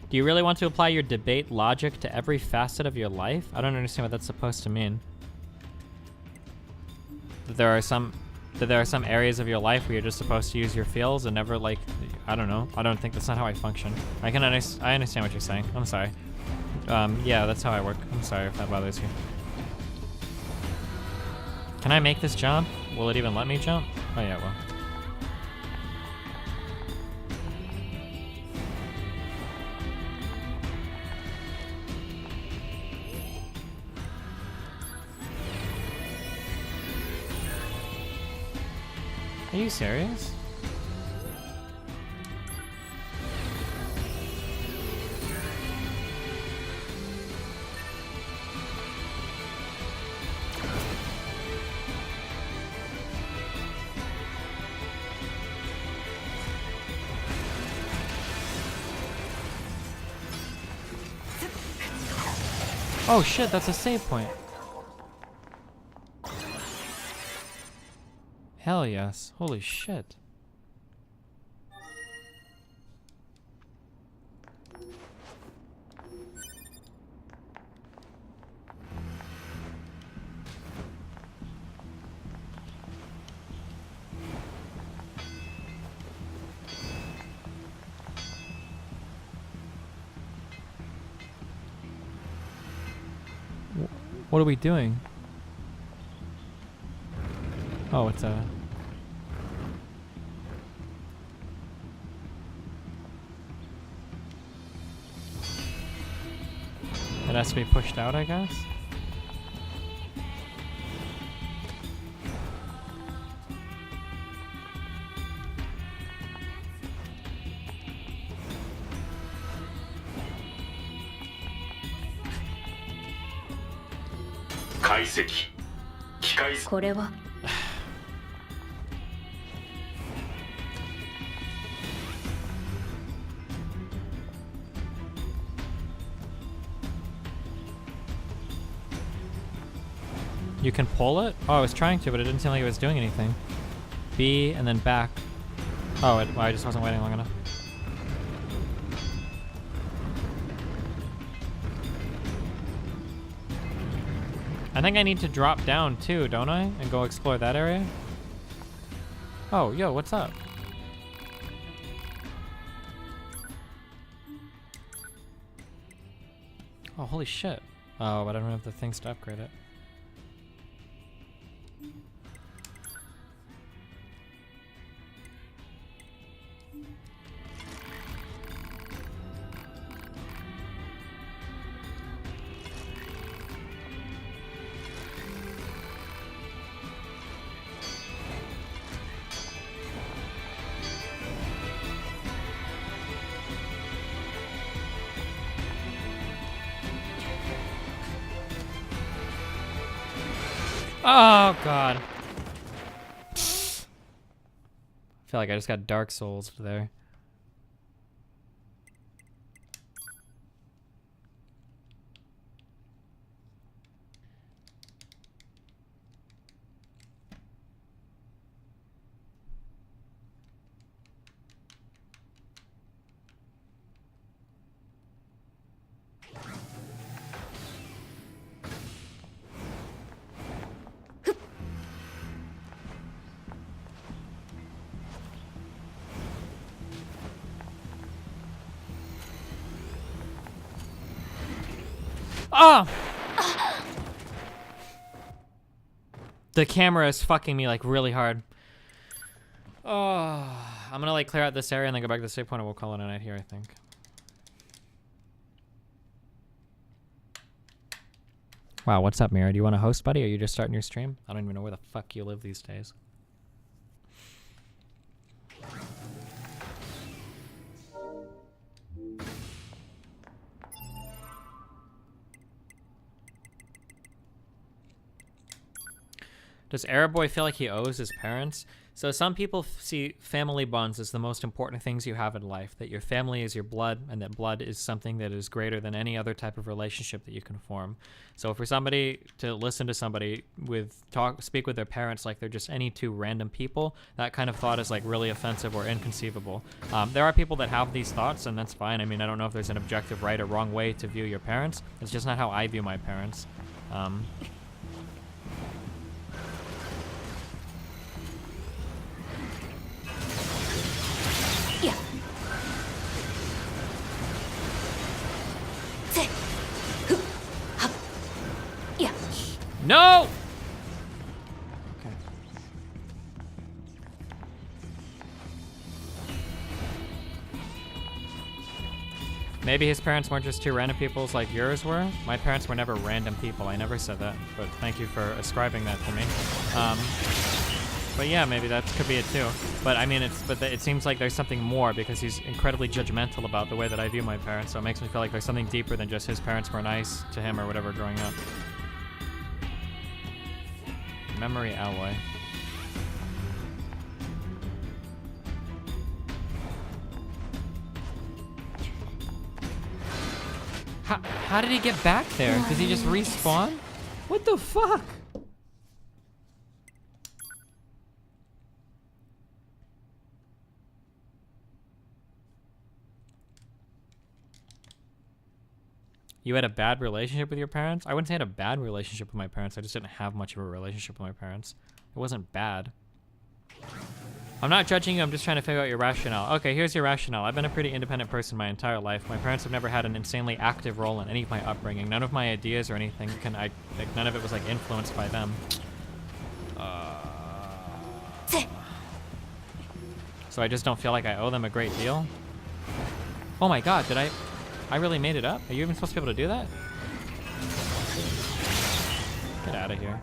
Do you really want to apply your debate logic to every facet of your life? I don't understand what that's supposed to mean. That there are some areas of your life where you're just supposed to use your feels and never like, I don't know. I don't think that's not how I function. I understand what you're saying. I'm sorry. Yeah, that's how I work. I'm sorry if that bothers you. Can I make this jump? Will it even let me jump? Oh yeah, well. Are you serious? Oh shit, that's a save point. Hell yes. Holy shit. What are we doing? Oh, it's a... It has to be pushed out, I guess?これは You can pull it? Oh, I was trying to, but it didn't seem like it was doing anything. B and then back. Oh, well, I just wasn't waiting long enough. I think I need to drop down too, don't I? And go explore that area? Oh, yo, what's up? Oh, holy shit. Oh, but I don't have the things to upgrade it. Oh, God. I feel like I just got Dark Souls there. Ah! The camera is fucking me like really hard. Oh, I'm gonna like clear out this area and then go back to the save point and we'll call it a night here, I think. Wow, what's up, Mira? Do you want to host, buddy? Or are you just starting your stream? I don't even know where the fuck you live these days. Does Arab Boy feel like he owes his parents? So some people see family bonds as the most important things you have in life, that your family is your blood, and that blood is something that is greater than any other type of relationship that you can form. So for somebody to listen to somebody speak with their parents like they're just any two random people, that kind of thought is like really offensive or inconceivable. There are people that have these thoughts, and that's fine. I mean, I don't know if there's an objective right or wrong way to view your parents. It's just not how I view my parents. No! Okay. Maybe his parents weren't just two random peoples like yours were. My parents were never random people. I never said that, but thank you for ascribing that to me. But yeah, maybe that could be it too. But I mean, it seems like there's something more because he's incredibly judgmental about the way that I view my parents. So it makes me feel like there's something deeper than just his parents were nice to him or whatever growing up. Memory alloy. How did he get back there? Does he just respawn? What the fuck? You had a bad relationship with your parents? I wouldn't say I had a bad relationship with my parents. I just didn't have much of a relationship with my parents. It wasn't bad. I'm not judging you. I'm just trying to figure out your rationale. Okay, here's your rationale. I've been a pretty independent person my entire life. My parents have never had an insanely active role in any of my upbringing. None of my ideas or anything none of it was like influenced by them. So I just don't feel like I owe them a great deal. Oh my god, I really made it up? Are you even supposed to be able to do that? Get out of here.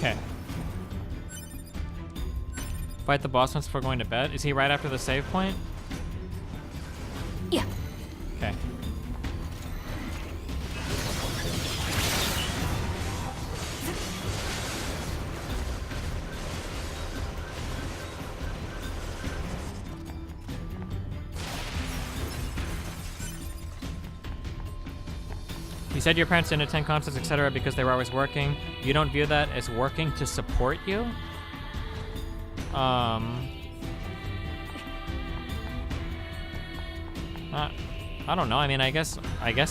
Okay. Fight the boss once before going to bed. Is he right after the save point? Yeah. Okay. You said your parents didn't attend concerts, etc. because they were always working. You don't view that as working to support you? I don't know. I mean, I guess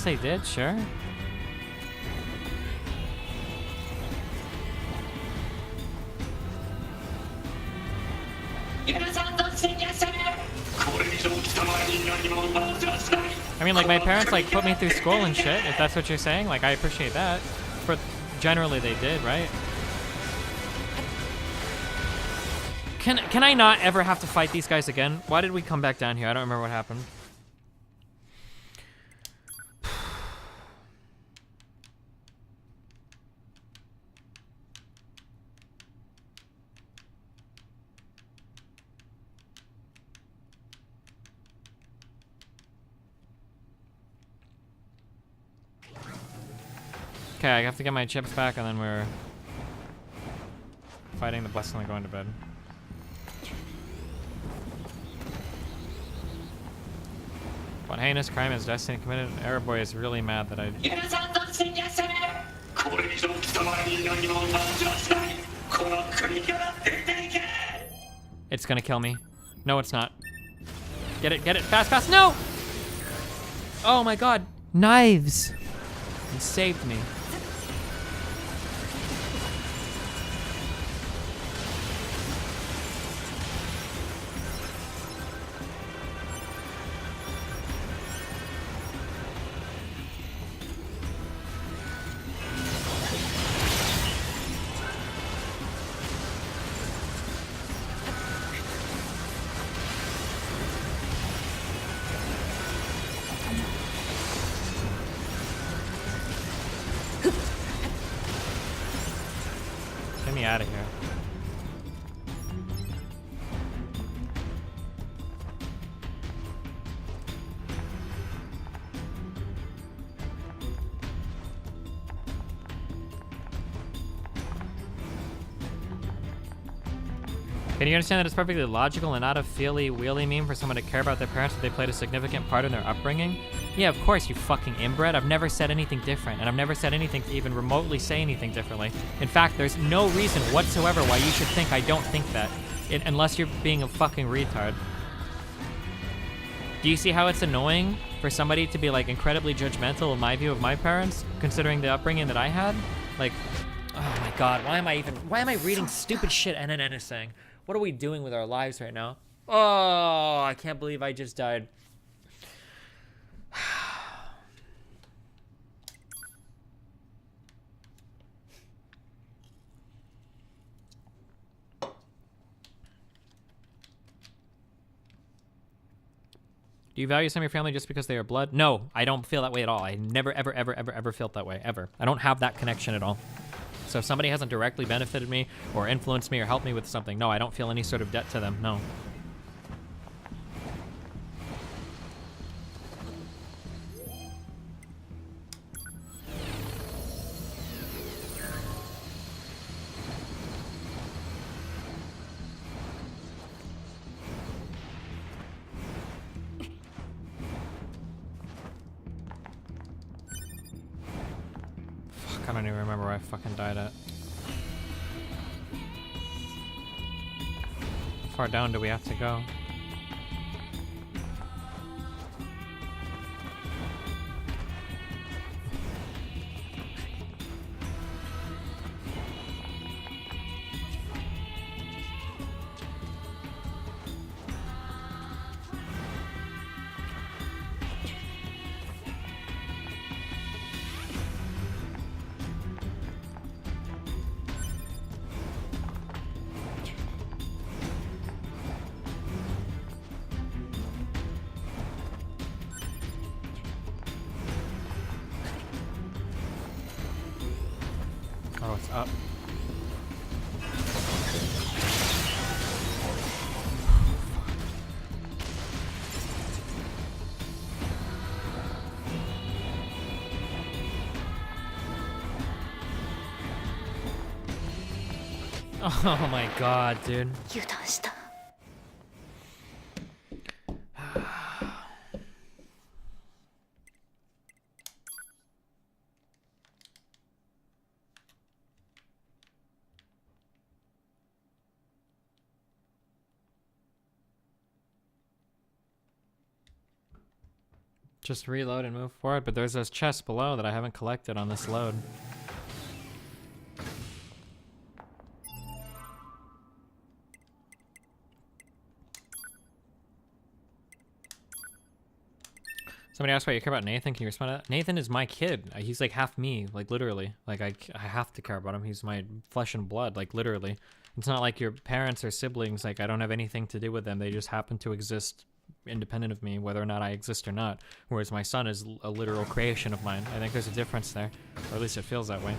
they did, sure. I mean, like, my parents, like, put me through school and shit, if that's what you're saying. Like, I appreciate that. But generally they did, right? Can I not ever have to fight these guys again? Why did we come back down here? I don't remember what happened. Okay, I have to get my chips back and then we're fighting the boss and then going to bed. What heinous crime is Destiny committed? Arab Boy is really mad that I... これ以上貴様らに何も感じはしない。この国から出ていけ。 It's gonna kill me. No, it's not. Get it, fast, fast, no! Oh my god, knives! You saved me. Get me out of here. Can you understand that it's perfectly logical and not a feely-wheely meme for someone to care about their parents if they played a significant part in their upbringing? Yeah, of course, you fucking inbred. I've never said anything different, and I've never said anything to even remotely say anything differently. In fact, there's no reason whatsoever why you should think I don't think that, unless you're being a fucking retard. Do you see how it's annoying for somebody to be like incredibly judgmental of my view of my parents, considering the upbringing that I had? Like, oh my god, why am I reading stupid shit NNN is saying? What are we doing with our lives right now? Oh, I can't believe I just died. Do you value some of your family just because they are blood? No, I don't feel that way at all. I never, ever, ever, ever, ever felt that way, ever. I don't have that connection at all. So if somebody hasn't directly benefited me or influenced me or helped me with something, no, I don't feel any sort of debt to them, no. I don't even remember where I fucking died at. How far down do we have to go? Oh, it's up. Oh my god, dude. 油断した。 Just reload and move forward, but there's those chests below that I haven't collected on this load. Somebody asked why you care about Nathan. Can you respond to that? Nathan is my kid. He's like half me, like literally. Like I have to care about him. He's my flesh and blood, like literally. It's not like your parents or siblings. Like I don't have anything to do with them. They just happen to exist independent of me, whether or not I exist or not. Whereas my son is a literal creation of mine. I think there's a difference there, or at least it feels that way.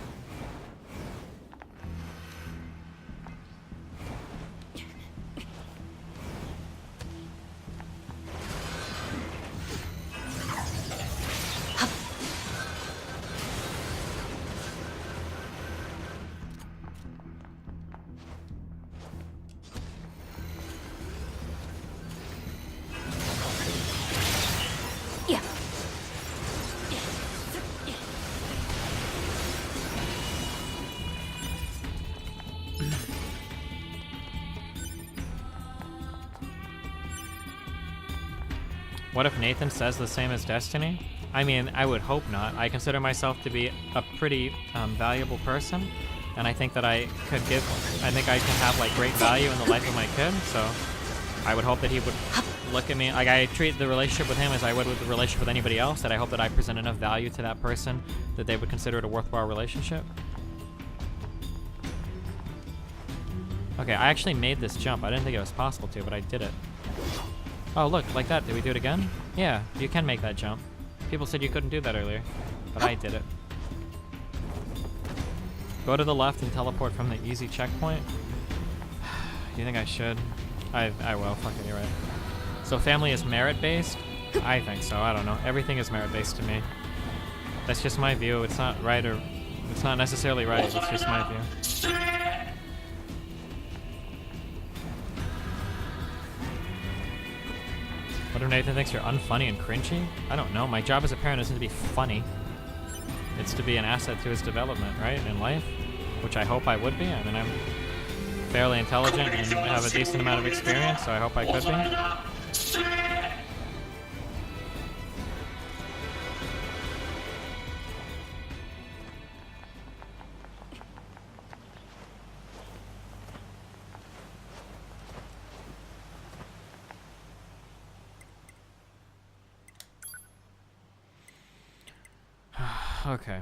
What if Nathan says the same as Destiny? I mean, I would hope not. I consider myself to be a pretty valuable person, and I think that I can have like great value in the life of my kid, so I would hope that he would look at me, like I treat the relationship with him as I would with the relationship with anybody else, that I hope that I present enough value to that person that they would consider it a worthwhile relationship. Okay, I actually made this jump. I didn't think it was possible to, but I did it. Oh, look, like that. Did we do it again? Yeah, you can make that jump. People said you couldn't do that earlier, but I did it. Go to the left and teleport from the easy checkpoint. You think I should? I will. Fuck it, you're right. So family is merit-based? I think so. I don't know. Everything is merit-based to me. That's just my view. It's not right or... It's not necessarily right. It's just my view. What if Nathan thinks you're unfunny and cringy? I don't know. My job as a parent isn't to be funny. It's to be an asset to his development, right? In life? Which I hope I would be. I mean, I'm fairly intelligent and have a decent amount of experience, so I hope I could be. Okay.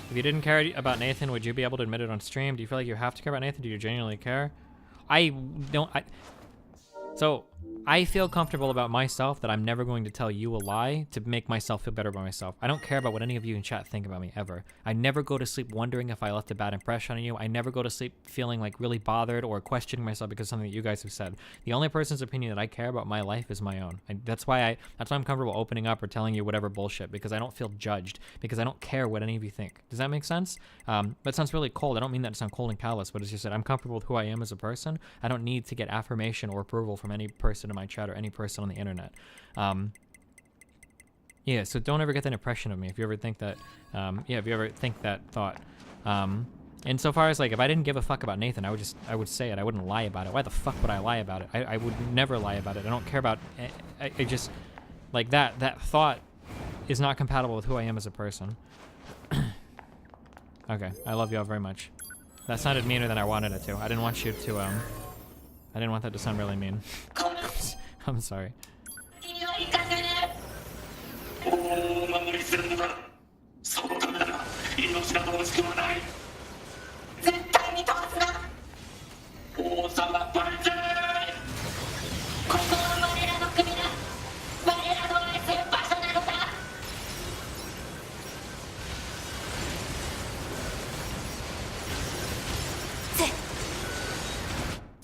If you didn't care about Nathan, would you be able to admit it on stream? Do you feel like you have to care about Nathan? Do you genuinely care? So, I feel comfortable about myself that I'm never going to tell you a lie to make myself feel better about myself. I don't care about what any of you in chat think about me, ever. I never go to sleep wondering if I left a bad impression on you. I never go to sleep feeling like really bothered or questioning myself because of something that you guys have said. The only person's opinion that I care about my life is my own. That's why I'm comfortable opening up or telling you whatever bullshit, because I don't feel judged, because I don't care what any of you think. Does that make sense? That sounds really cold. I don't mean that to sound cold and callous, but it's just that I'm comfortable with who I am as a person. I don't need to get affirmation or approval from any person in my chat or any person on the internet. Yeah, so don't ever get that impression of me if you ever think that, if you ever think that thought. Insofar as, like, if I didn't give a fuck about Nathan, I would say it. I wouldn't lie about it. Why the fuck would I lie about it? I would never lie about it. I don't care about, I just, like, that thought is not compatible with who I am as a person. Okay, I love y'all very much. That sounded meaner than I wanted it to. I didn't want you to, I didn't want that to sound really mean. I'm sorry.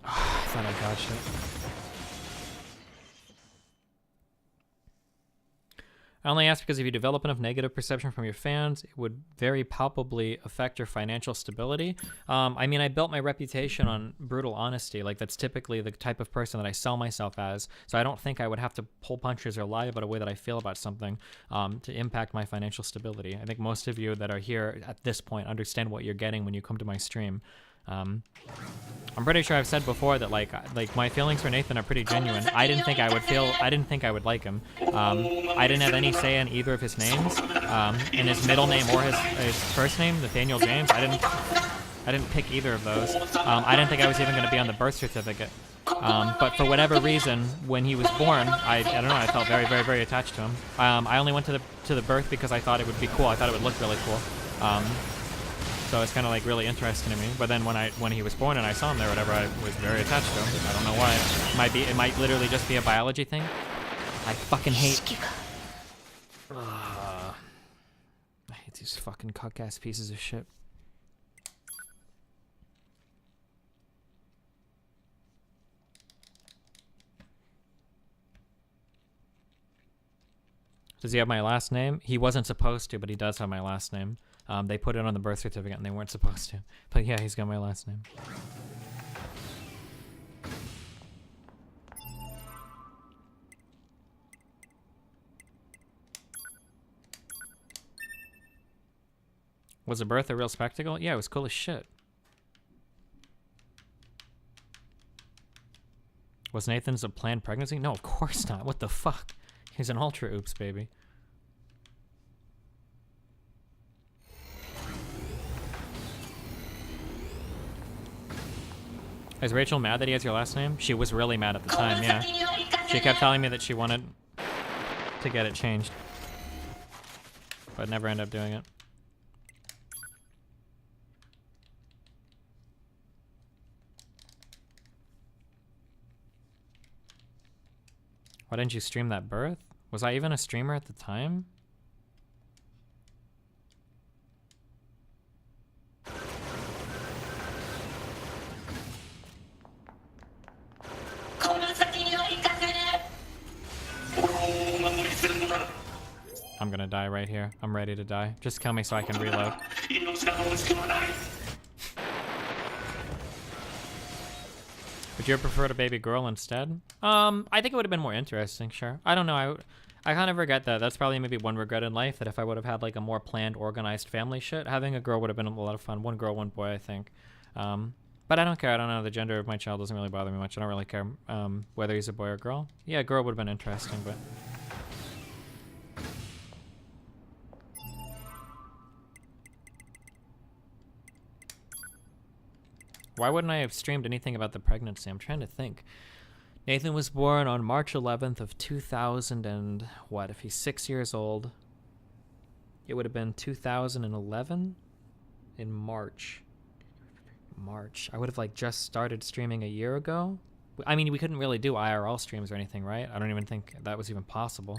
I thought I dodged it. I only ask because if you develop enough negative perception from your fans, it would very palpably affect your financial stability. I mean, I built my reputation on brutal honesty. Like, that's typically the type of person that I sell myself as. So I don't think I would have to pull punches or lie about a way that I feel about something to impact my financial stability. I think most of you that are here at this point understand what you're getting when you come to my stream. I'm pretty sure I've said before that like my feelings for Nathan are pretty genuine. I didn't think I would like him. I didn't have any say in either of his names, in his middle name or his first name, Nathaniel James. I didn't pick either of those. I didn't think I was even going to be on the birth certificate. But for whatever reason, when he was born, I don't know, I felt very, very, very attached to him. I only went to the birth because I thought it would be cool. I thought it would look really cool. So it's kind of like really interesting to me. But then when he was born and I saw him there, whatever, I was very attached to him. I don't know why. It might literally just be a biology thing. I fucking hate. I hate these fucking cuck-ass pieces of shit. Does he have my last name? He wasn't supposed to, but he does have my last name. They put it on the birth certificate and they weren't supposed to. But yeah, he's got my last name. Was the birth a real spectacle? Yeah, it was cool as shit. Was Nathan's a planned pregnancy? No, of course not. What the fuck? He's an ultra oops baby. Is Rachel mad that he has your last name? She was really mad at the time, yeah. She kept telling me that she wanted to get it changed, but never ended up doing it. Why didn't you stream that birth? Was I even a streamer at the time? I'm gonna die right here. I'm ready to die. Just kill me so I can reload. Would you have preferred a baby girl instead? I think it would have been more interesting, sure. I don't know, I kind of regret that. That's probably maybe one regret in life, that if I would have had like a more planned, organized family shit, having a girl would have been a lot of fun. One girl, one boy, I think. But I don't care. I don't know. The gender of my child doesn't really bother me much. I don't really care whether he's a boy or girl. Yeah, a girl would have been interesting, but... Why wouldn't I have streamed anything about the pregnancy? I'm trying to think. Nathan was born on March 11th of 2000 and what? If he's 6 years old, it would have been 2011 in March. I would have like just started streaming a year ago. I mean, we couldn't really do IRL streams or anything, right? I don't even think that was even possible.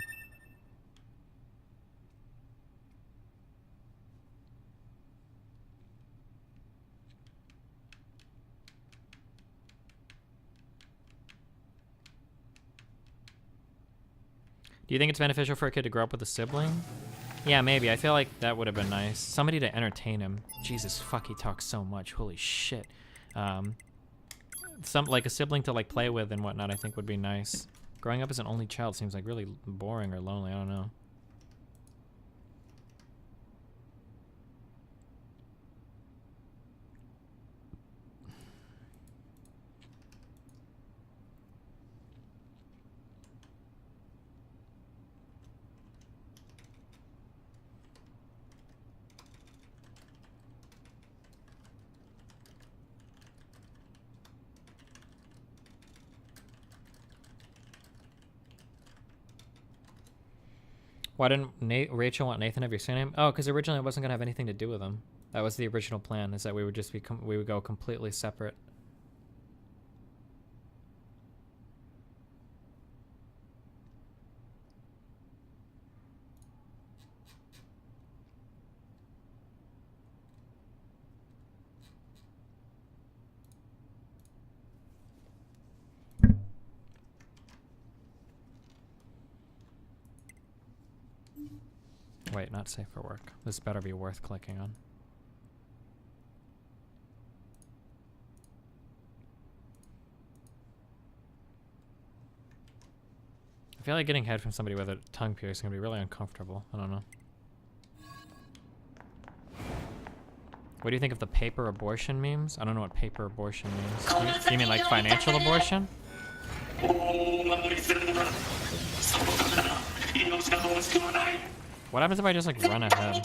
Do you think it's beneficial for a kid to grow up with a sibling? Yeah, maybe. I feel like that would have been nice. Somebody to entertain him. Jesus, fuck, he talks so much. Holy shit. Like a sibling to like play with and whatnot, I think would be nice. Growing up as an only child seems like really boring or lonely. I don't know. Why didn't Rachel want Nathan to have your surname? Oh, because originally it wasn't gonna have anything to do with him. That was the original plan, is that we would just we would go completely separate. Wait, not safe for work. This better be worth clicking on. I feel like getting head from somebody with a tongue piercing is gonna be really uncomfortable. I don't know. What do you think of the paper abortion memes? I don't know what paper abortion means. You mean like financial abortion? What happens if I just like run ahead?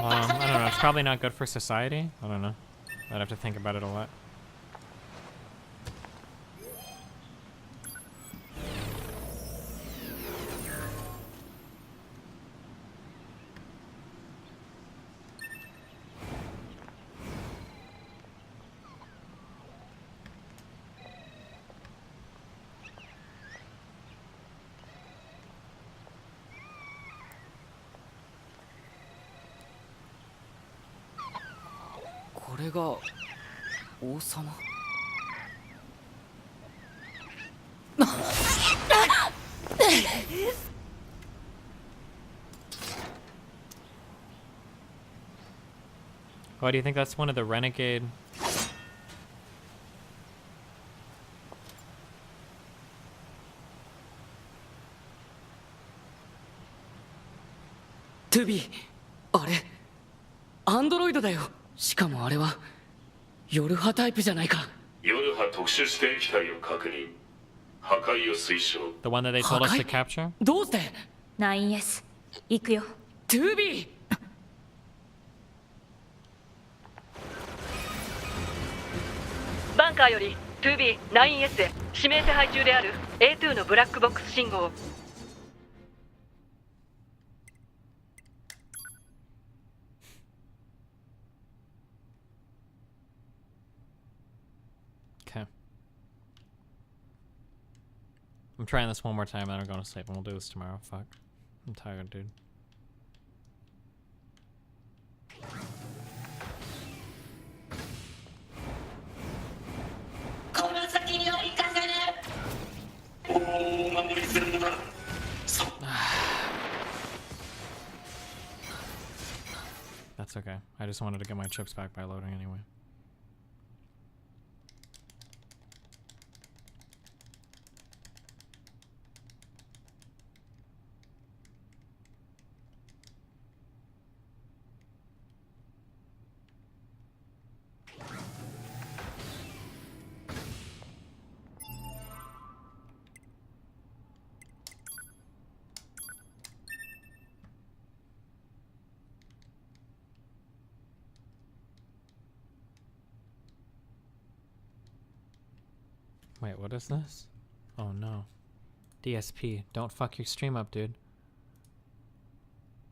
I don't know. It's probably not good for society. I don't know. I'd have to think about it a lot. 王様 Why do you think that's one of the renegade?トゥビー、あれアンドロイドだよ。しかもあれはヨルハタイプじゃないか。ヨルハ特殊指定機体を確認。破壊を推奨。 The one that they told us to capture? どうして？ 9S 行くよ。トゥビー、バンカーより 2B9S へ指名手配中である A2 のブラックボックス信号を。Okay. I'm trying this one more time, then I'm going to sleep, and we'll do this tomorrow. Fuck. I'm tired, dude. That's okay. I just wanted to get my chips back by loading anyway. Wait, what is this? Oh no. DSP, don't fuck your stream up, dude.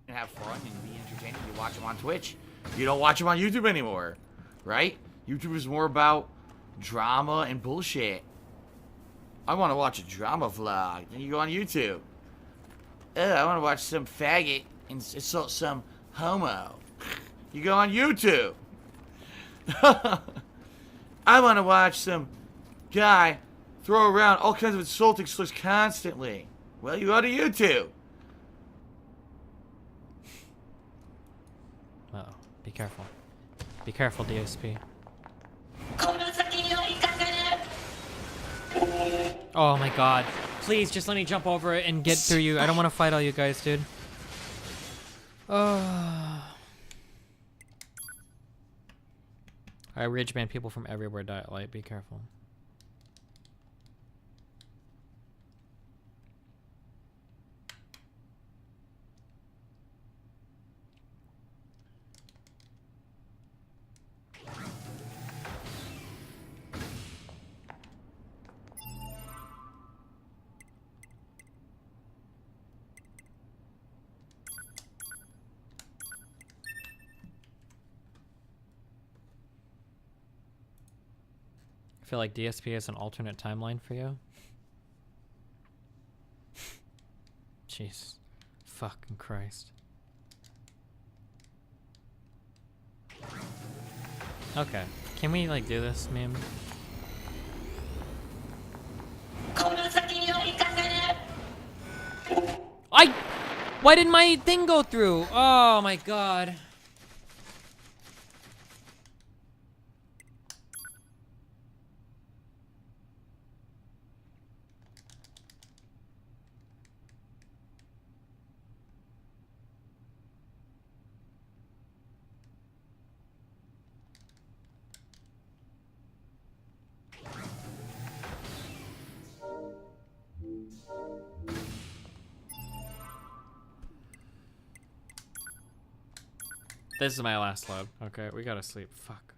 Have fun and be entertaining. You watch them on Twitch. You don't watch them on YouTube anymore, right? YouTube is more about drama and bullshit. I want to watch a drama vlog. Then you go on YouTube. I want to watch some faggot insult some homo. You go on YouTube. I want to watch some guy throw around all kinds of insulting slurs constantly. Well, you go to YouTube. Uh-oh. Be careful. Be careful, DSP. Oh my god. Please, just let me jump over it and get through you. I don't want to fight all you guys, dude. I rage ban people from everywhere, Diet Light. Be careful. I feel like DSP is an alternate timeline for you. Jeez. Fucking Christ. Okay. Can we, like, do this, meme? Why didn't my thing go through? Oh my god. This is my last load. Okay, we gotta sleep. Fuck.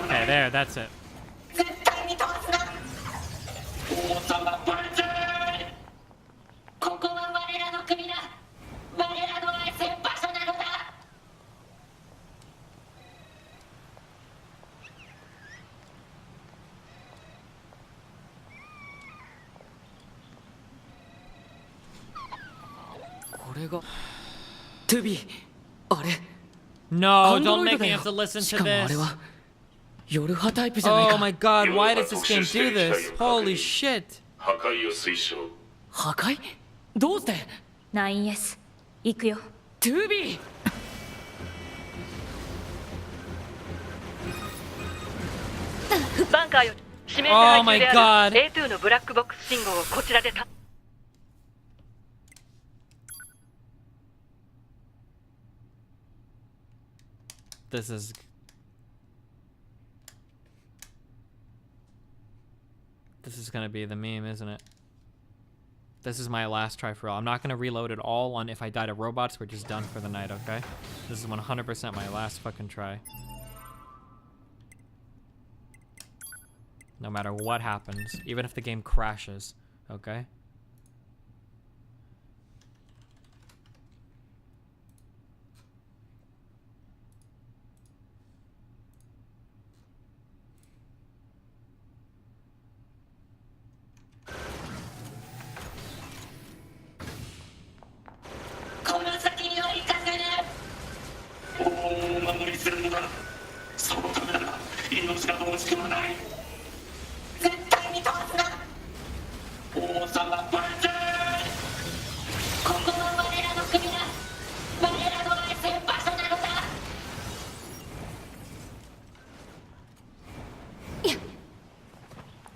Okay, there, that's it. れがトゥビーあれ No, don't make me have to listen し to かもあれ this. は夜派タイプじゃない Oh か my god, why does this game do this? Holy shit. 破壊を推奨。破壊どうして 9S 行くよ。トゥビーバンカーより指名手 Oh 配 my 中で god. ある A2 のブラックボックス信号をこちらでた This is... This is gonna be the meme, isn't it? This is my last try for all. I'm not gonna reload it all on if I die to robots. We're just done for the night, okay? This is 100% my last fucking try. No matter what happens, even if the game crashes, okay?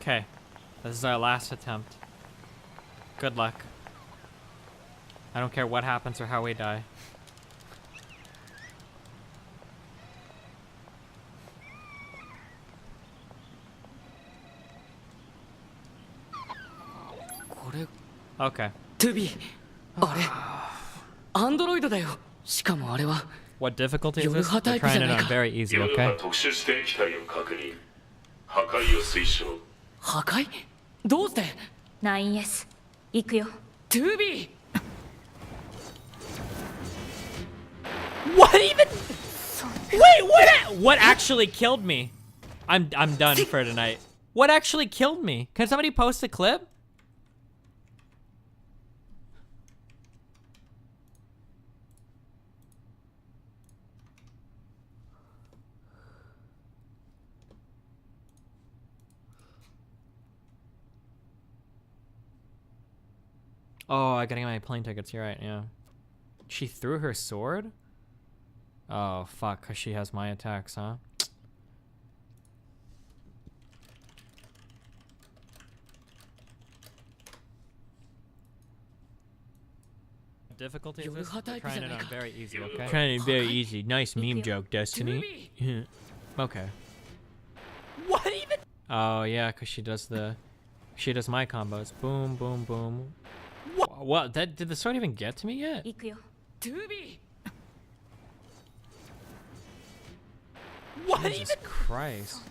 Okay, this is our last attempt. Good luck. I don't care what happens or how we die. Okay. トゥビーあれアンドロイドだよしかもあれは What difficulty is this? 夜派タ We're イプじ trying ゃ it ない on か very easy, 夜 okay? 派特殊指定機体を確認。破壊を推奨。破壊どうして 9S 行くよ。トゥビー What even? Wait, what actually killed me? I'm done for tonight. What actually killed me? Can somebody post a clip? Oh, I gotta get my plane tickets. You're right, yeah. She threw her sword? Oh, fuck, because she has my attacks, huh? Difficulty is this? We're trying it on very easy, okay? Trying it very easy. Nice meme joke, Destiny. Okay. What even? Oh, yeah, because she does my combos. Boom, boom, boom. What? Did the sword even get to me yet? 行くよ。トゥビ What Jesus Christ.